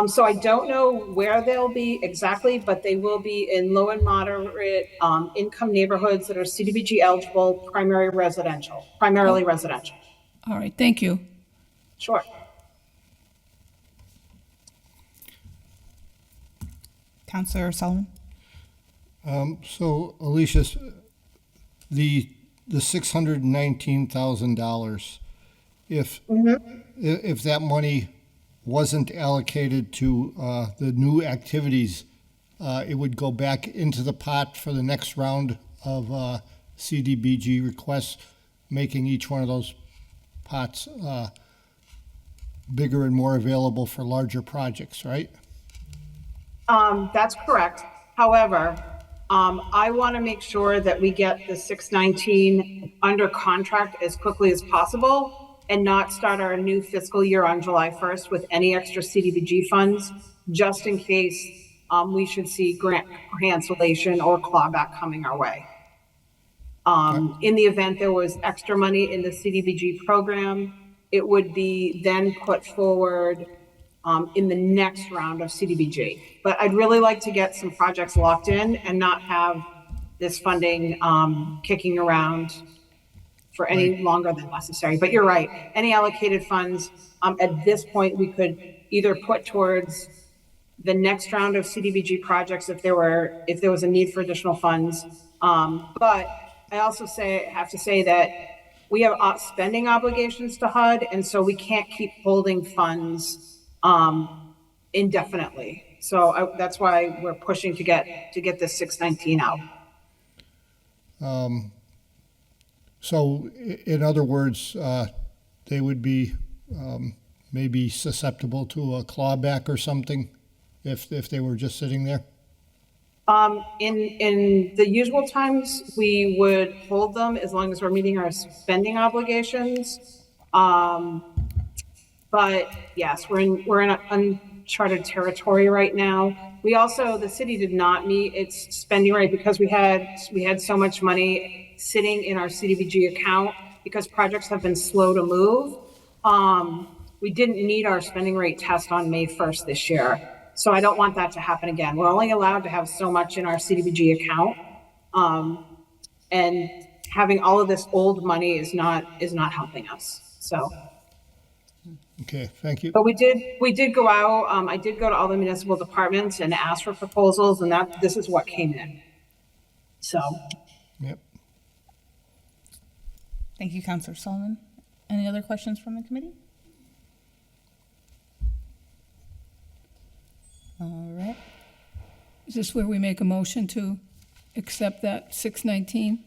So I don't know where they'll be exactly, but they will be in low and moderate income neighborhoods that are CDBG eligible, primarily residential. All right, thank you. Sure. Counselor Sullivan? So Alicia, the $619,000, if that money wasn't allocated to the new activities, it would go back into the pot for the next round of CDBG requests, making each one of those pots bigger and more available for larger projects, right? That's correct. However, I want to make sure that we get the 619 under contract as quickly as possible and not start our new fiscal year on July 1st with any extra CDBG funds, just in case we should see grant cancellation or clawback coming our way. In the event there was extra money in the CDBG program, it would be then put forward in the next round of CDBG. But I'd really like to get some projects locked in and not have this funding kicking around for any longer than necessary. But you're right, any allocated funds at this point, we could either put towards the next round of CDBG projects if there was a need for additional funds. But I also have to say that we have spending obligations to HUD, and so we can't keep holding funds indefinitely. So that's why we're pushing to get this 619 out. So in other words, they would be maybe susceptible to a clawback or something if they were just sitting there? In the usual times, we would hold them as long as we're meeting our spending obligations. But yes, we're in uncharted territory right now. We also, the city did not meet its spending rate because we had so much money sitting in our CDBG account because projects have been slow to move. We didn't need our spending rate test on May 1st this year. So I don't want that to happen again. We're only allowed to have so much in our CDBG account. And having all of this old money is not helping us. So. Okay, thank you. But we did go out. I did go to all the municipal departments and ask for proposals, and this is what came in. So. Yep. Thank you, Counselor Sullivan. Any other questions from the committee? All right. Is this where we make a motion to accept that 619?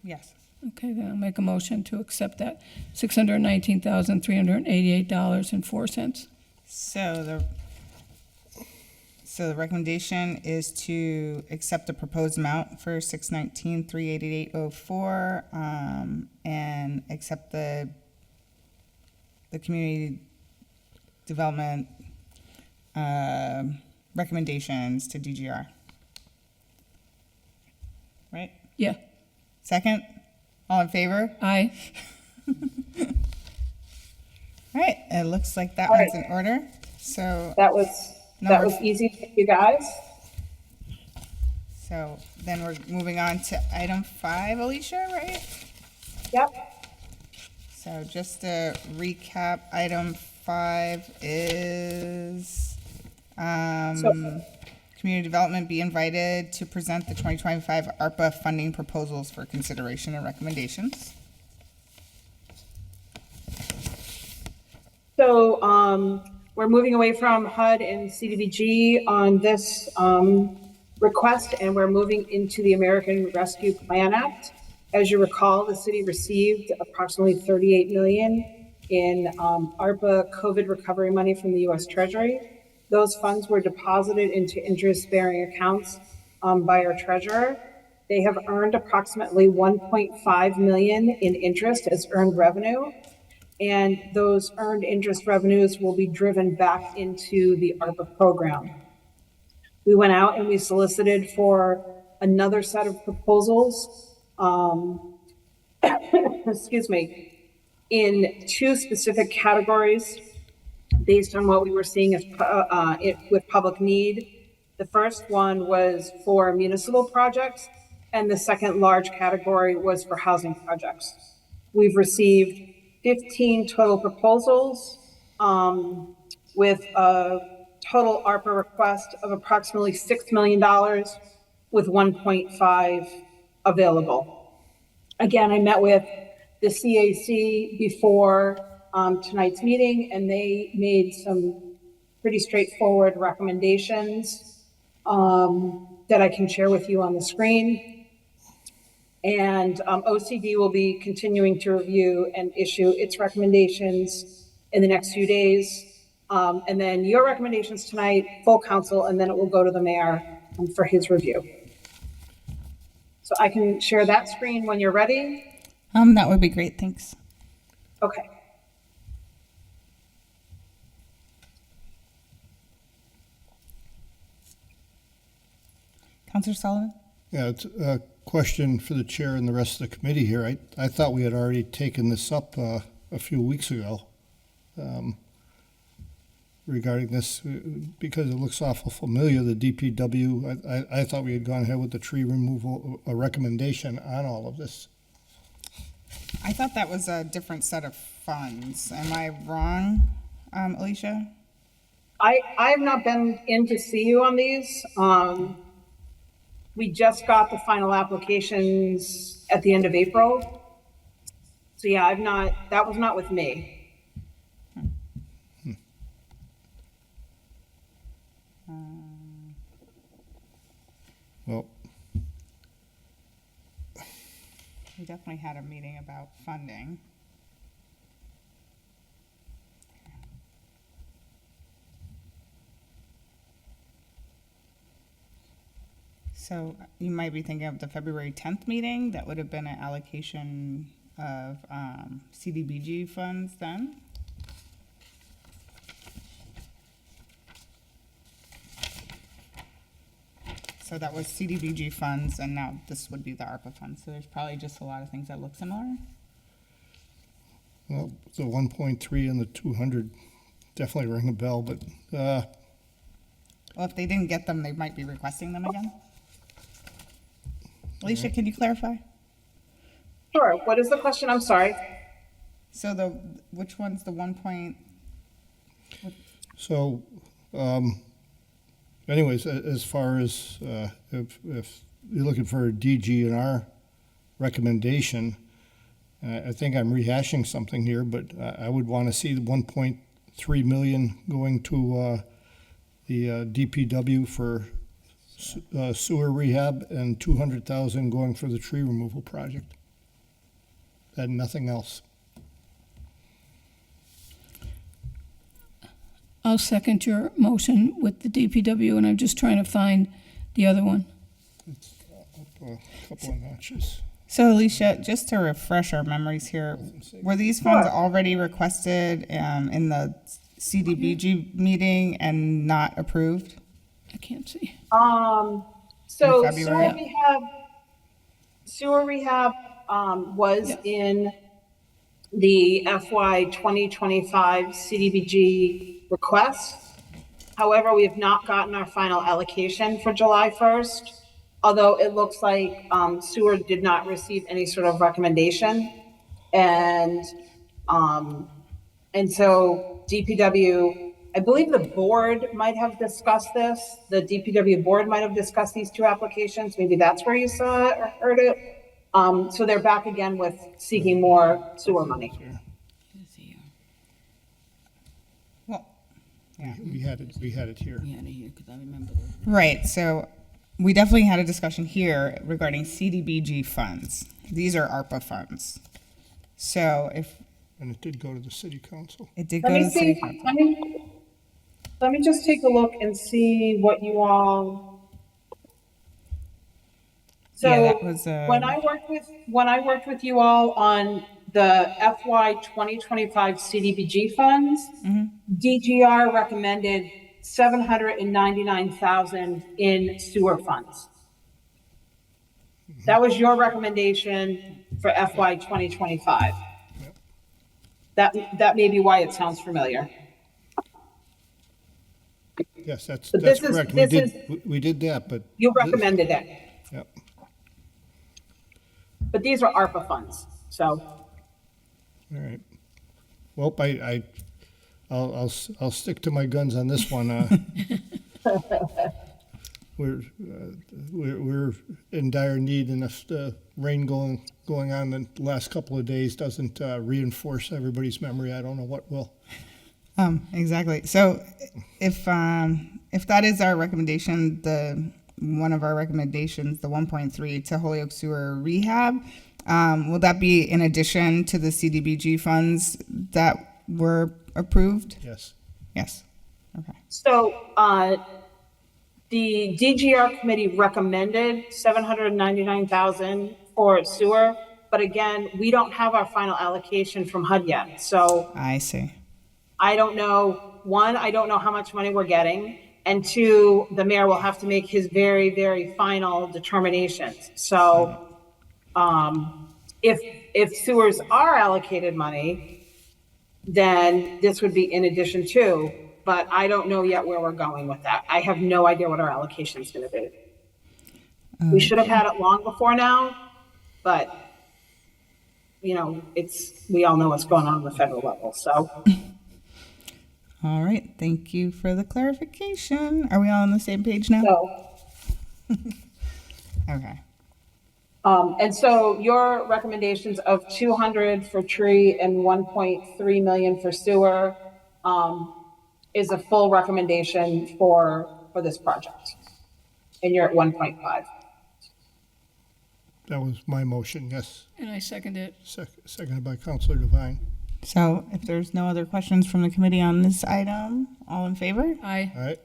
Yes. Okay, then I'll make a motion to accept that $619,388.04. So the recommendation is to accept the proposed amount for 619,388.04, and accept the community development recommendations to DGR. Right? Yeah. Second? All in favor? Aye. All right, it looks like that All one's right. in order. So That was easy, thank you guys. So then we're moving on to item 5, Alicia, right? Yep. So just to recap, item 5 is, community development be invited to present the 2025 ARPA funding proposals for consideration and recommendations. So, we're moving away from HUD and CDBG on this, request, and we're moving into the American Rescue Plan Act. As you recall, the city received approximately 38 million in, ARPA COVID recovery money from the US Treasury. Those funds were deposited into interest-bearing accounts, by our treasurer. They have earned approximately 1.5 million in interest as earned revenue. And those earned interest revenues will be driven back into the ARPA program. We went out and we solicited for another set of proposals, excuse me, in 2 specific categories based on what we were seeing as with public need. The first one was for municipal projects, and the second large category was for housing projects. We've received 15 total proposals, with a total ARPA request of approximately $6 million with 1.5 available. Again, I met with the CAC before tonight's meeting, and they made some pretty straightforward recommendations that I can share with you on the screen. And OCD will be continuing to review and issue its recommendations in the next few days. And then your recommendations tonight, full council, and then it will go to the mayor for his review. So I can share that screen when you're ready. That would be great, thanks. Okay. Counselor Sullivan? Yeah, it's a question for the chair and the rest of the committee here. I thought we had already taken this up a few weeks ago regarding this because it looks awful familiar, the DPW. I thought we had gone ahead with the tree removal, a recommendation on all of this. I thought that was a different set of funds. Am I wrong, Alicia? I have not been in to see you on these. We just got the final applications at the end of April. So yeah, that was not with me. Well, We definitely had a meeting about funding. So you might be thinking of the February 10th meeting. That would have been an allocation of CDBG funds then. So that was CDBG funds, and now this would be the ARPA funds. So there's probably just a lot of things that look similar. well, the 1.3 and the 200 definitely ring a bell, but Well, if they didn't get them, they might be requesting them again. Alicia, can you clarify? Sure. What is the question? I'm sorry. So which one's the 1 point? so, anyways, as far as if you're looking for a DG&R recommendation, I think I'm rehashing something here, but I would want to see the 1.3 million going to the DPW for sewer rehab and 200,000 going for the tree removal project. And nothing else. I'll second your motion with the DPW, and I'm just trying to find the other one. It's up a couple of notches. So Alicia, just to refresh our memories here, were these funds already requested in the CDBG meeting and not approved? I can't see. So In February? sewer rehab was in the FY 2025 CDBG request. However, we have not gotten our final allocation for July 1st. although it looks like sewer did not receive any sort of recommendation. And, and so DPW, I believe the board might have discussed this. The DPW board might have discussed these two applications. Maybe that's where you saw it or heard it. So they're back again with seeking more sewer money. Well, We had it here. Yeah, because I remember those. right, so we definitely had a discussion here regarding CDBG funds. These are ARPA funds. So if And it did go to the city council. it did Let go to me the city see, council. let me just take a look and see what you all. Yeah, So that was, when I worked with you all on the FY 2025 CDBG funds, DGR recommended 799,000 in sewer funds. That was your recommendation for FY 2025. That may be why it sounds familiar. Yes, that's But this is- correct. this We did that, but. You recommended it, Yep. but these are ARPA funds, so. All right. Well, I'll stick to my guns on this one. We're in dire need, and if the rain going on the last couple of days doesn't reinforce everybody's memory, I don't know what will. Exactly. So if that is our recommendation, one of our recommendations, the 1.3 to Holyoke Sewer Rehab, will that be in addition to the CDBG funds that were approved? Yes. Yes. Okay. So, the DGR committee recommended 799,000 for sewer, but again, we don't have our final allocation from HUD yet. So I see. I don't know, one, I don't know how much money we're getting, and two, the mayor will have to make his very, very final determinations. So, if sewers are allocated money, then this would be in addition to, but I don't know yet where we're going with that. I have no idea what our allocation is gonna be. We should have had it long before now, but, you know, we all know what's going on the federal level, so. All right. Thank you for the clarification. Are we all on the same page now? So, Okay. and so your recommendations of 200 for tree and 1.3 million for sewer, is a full recommendation for this project. And you're at 1.5. That was my motion, yes. And I second it. Seconded by Councilor Devine. So if there's no other questions from the committee on this item, all in favor? Aye. All right.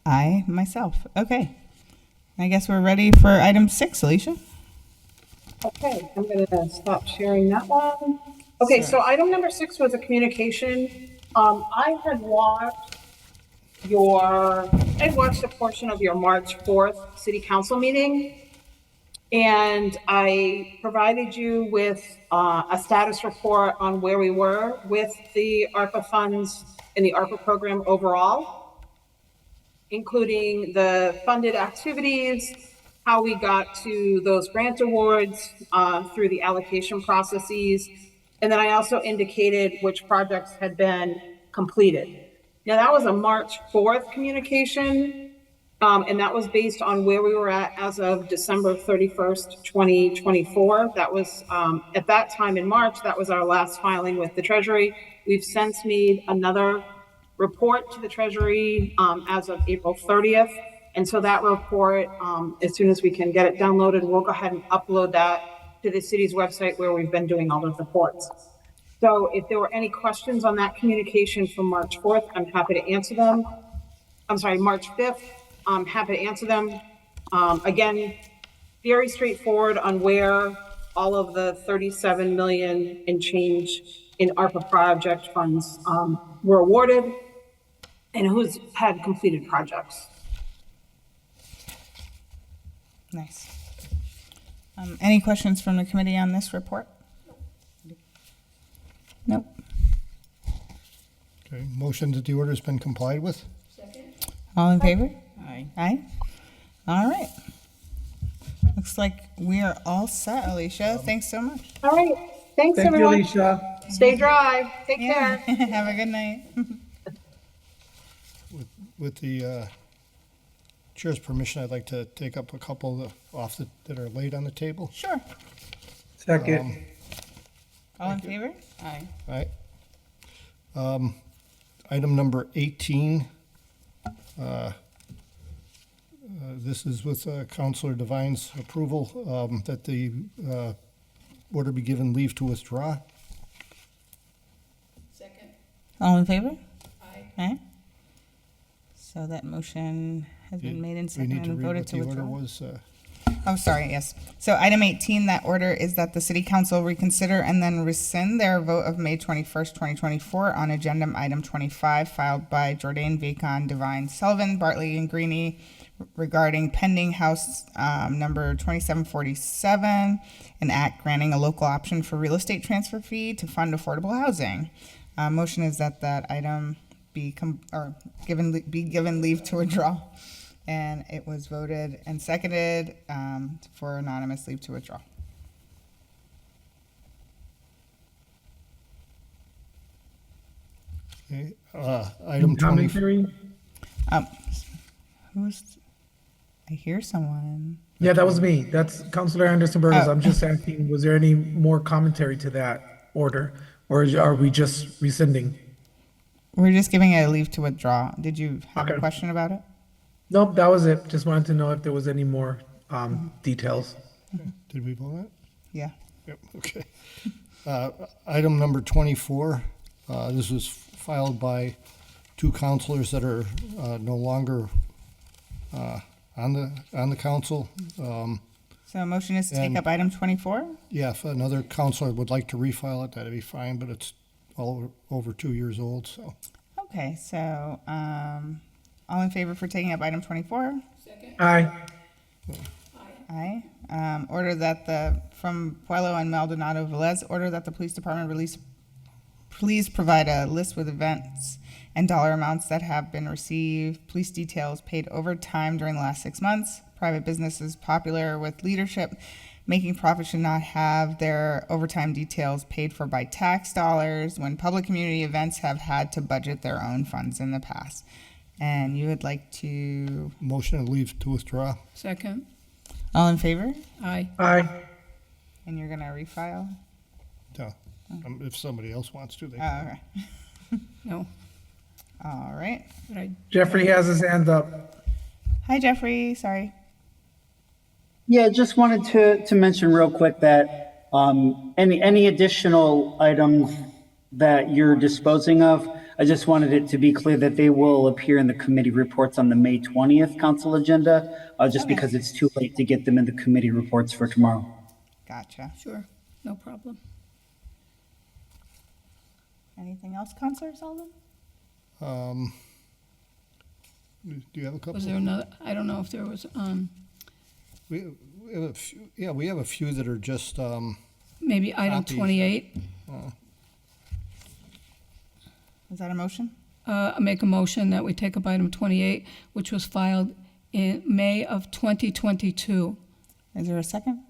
I myself. Okay. I guess we're ready for item 6, Alicia. Okay, I'm gonna stop sharing that one. Okay, so item number 6 was a communication. I had watched a portion of your March 4th city council meeting. And I provided you with a status report on where we were with the ARPA funds and the ARPA program overall, including the funded activities, how we got to those grant awards through the allocation processes. And then I also indicated which projects had been completed. Now, that was a March 4th communication. And that was based on where we were at as of December 31st, 2024. That was, at that time in March, that was our last filing with the Treasury. We've since made another report to the Treasury as of April 30th. And so that report, as soon as we can get it downloaded, we'll go ahead and upload that to the city's website where we've been doing all those reports. So if there were any questions on that communication from March 4th, I'm happy to answer them. I'm sorry, March 5th. I'm happy to answer them. Again, very straightforward on where all of the 37 million and change in ARPA project funds were awarded and who's had completed projects. Nice. Any questions from the committee on this report? Nope. Okay, motion that the order has been complied with? All in favor? Aye. Aye. All right. Looks like we are all set, Alicia. Thanks so much. All right, thanks, Thank you, everyone. Alicia. Stay dry. Take Yeah. care. Have a good night. With the chair's permission, I'd like to take up a couple that are laid on the table. Sure. Second. All in favor? Aye. Right. Item number 18. This is with Counselor Devine's approval that the order be given leave to withdraw. Second. All in favor? Aye. Aye. So that motion has been made and We seconded need to and read voted what to the order withdraw. was. Oh, sorry, yes. So item 18, that order is that the city council reconsider and then rescind their vote of May 21st, 2024 on agenda item 25 filed by Jordan, Vacon, Devine, Sullivan, Bartley, and Greenie regarding pending House number 2747, an act granting a local option for real estate transfer fee to fund affordable housing. Motion is that that item be given leave to withdraw. And it was voted and seconded for anonymous leave to withdraw. Okay, item 20. Commentary? Who's, I hear someone. Yeah, that was me. That's Councilor Anderson Burgos. Oh. I'm just asking, was there any more commentary to that order? Or are we just rescinding? We're just giving it a leave to withdraw. Did you have a Okay. question about it? Nope, that was it. Just wanted to know if there was any more details. Did we vote on it? Yeah. Yep, okay. Item number 24, this was filed by two counselors that are no longer on the council. So a motion is to take And- up item 24? Yeah, if another counselor would like to refile it, that'd be fine, but it's over 2 years old, so. Okay, so all in favor for taking up item 24? Second. Aye. Aye. Order that from Pueblo and Maldonado Velez, order that the police department please provide a list with events and dollar amounts that have been received, police details paid overtime during the last 6 months. Private businesses popular with leadership making profit should not have their overtime details paid for by tax dollars when public community events have had to budget their own funds in the past. And you would like to, Motion to leave to withdraw. Second. all in favor? Aye. Aye. And you're gonna refile? Yeah. If somebody else wants to, they Oh, can. okay. No. All right. But I, Jeffrey has his hand up. Hi, Jeffrey, sorry. Yeah, just wanted to mention real quick that any additional items that you're disposing of, I just wanted it to be clear that they will appear in the committee reports on the May 20th council agenda, just Okay. because it's too late to get them in the committee reports for tomorrow. Gotcha. sure, no problem. Anything else, Counselor Sullivan? Do you have a couple? Was there another, I don't know if there was, We have a few, yeah, we have a few that are just, maybe item Copies. 28. Is that a motion? I make a motion that we take up item 28, which was filed in May of 2022. Is there a second?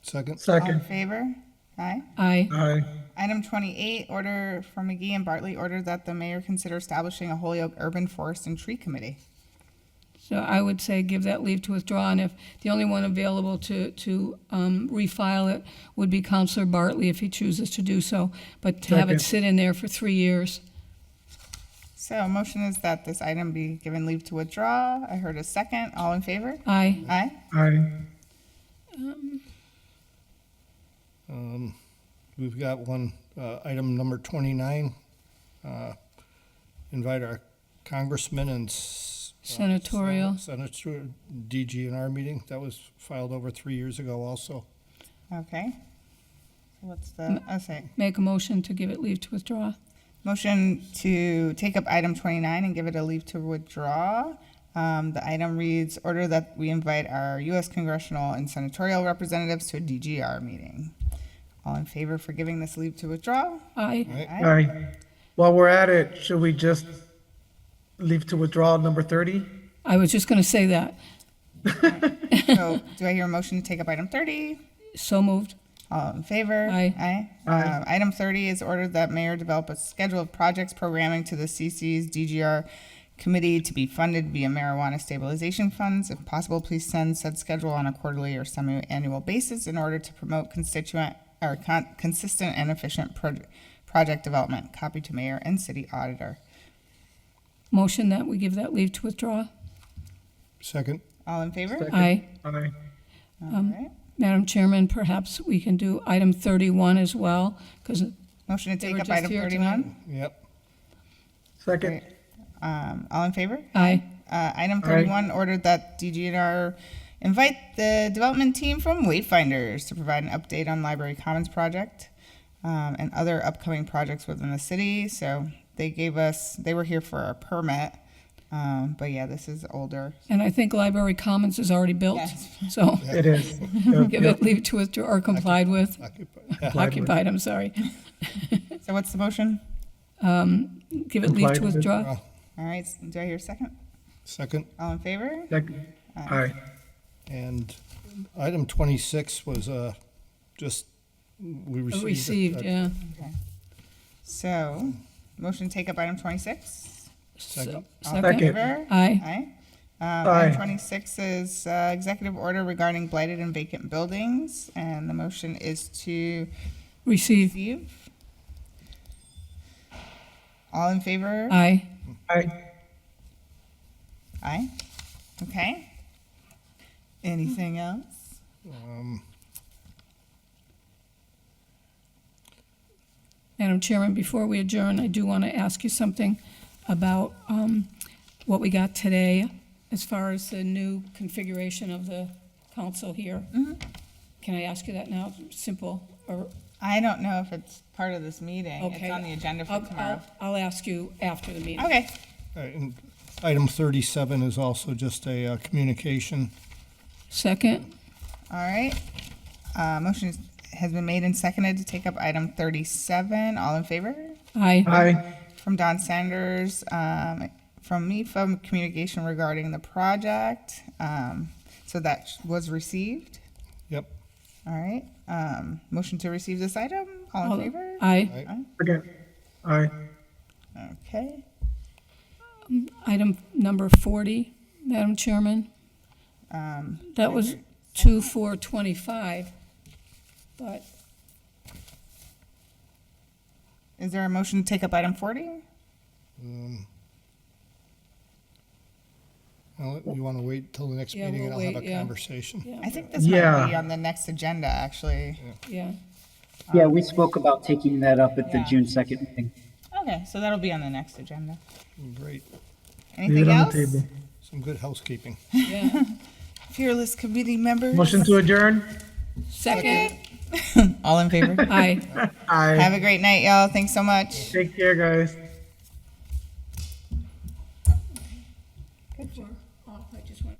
second. All in Second. favor? Aye. Aye. Aye. Item 28, order from McGee and Bartley, order that the mayor consider establishing a Holyoke Urban Forest and Tree Committee. So I would say give that leave to withdraw, and if the only one available to refile it would be Counselor Bartley if he chooses to do so, but to have it Second. sit in there for 3 years. So a motion is that this item be given leave to withdraw. I heard a second. All in favor? Aye. Aye. Aye. We've got one, item number 29. Invite our congressman and Senatorial. Senator DGNR meeting. That was filed over 3 years ago also. Okay. So what's the, Make a motion to give it leave to withdraw. motion to take up item 29 and give it a leave to withdraw. The item reads, order that we invite our U.S. congressional and senatorial representatives to a DGR meeting. All in favor for giving this leave to withdraw? Aye. Aye. While we're at it, should we just leave to withdraw number 30? I was just going to say that. So do I hear a motion to take up item 30? So moved. All in favor? Aye. Aye. Item 30 is ordered that mayor develop a schedule of projects programming to the CC's DGR committee to be funded via marijuana stabilization funds. If possible, please send said schedule on a quarterly or semi-annual basis in order to promote consistent and efficient project development. Copy to mayor and city auditor. Motion that we give that leave to withdraw. Second. All in favor? Aye. Aye. All right. Madam Chairman, perhaps we can do item 31 as well, because Motion to They take were up just item here 31? Yep. Second. All in favor? aye. Item 31, ordered that DGNR invite the development team from Wayfinders to provide an update on Library Commons project and other upcoming projects within the city. So they were here for our permit. But yeah, this is older. And I think Library Commons is already built, Yes. so It is. give it leave to withdraw or complied with. Occupied, I'm sorry. So what's the motion? Give it leave Complied to with. withdraw. All right, do I hear a second? Second. All in favor? Second. Aye. And item 26 was just, we received. Received, yeah. So, motion to take up item 26? Second. All in Second. favor? Aye. Item Aye. 26 is executive order regarding blighted and vacant buildings, and the motion is to Receive. receive. All in favor? Aye. Aye. Aye. Okay. Anything else? Madam Chairman, before we adjourn, I do want to ask you something about what we got today as far as the new configuration of the council here. Can I ask you that now? Simple, or, I don't know if it's part of this meeting. okay. It's on the agenda for tomorrow. I'll ask you after the meeting. Okay. All right, and item 37 is also just a communication. Second, All right. Motion has been made and seconded to take up item 37. All in favor? aye. Aye. From Don Sanders, from me, from communication regarding the project. So that was received. Yep. All right. Motion to receive this item. All in favor? Aye. Second. Aye. Okay. Item number 40, Madam Chairman. That was 2/4/25, but Is there a motion to take up item 40? You want to wait till the next Yeah, meeting and we'll I'll have wait, a yeah. conversation? yeah, I think this might Yeah. be on the next agenda, actually. yeah. Yeah, we spoke about taking that up at the Yeah. June 2nd meeting. Okay, so that'll be on the next agenda. Great. Leave Anything it on else? the table. Some good housekeeping. Yeah. Fearless committee members? Motion to adjourn? Second, All in favor? aye. Aye. Have a great night, y'all. Thanks so much. Take care, guys. Good for off, I just went.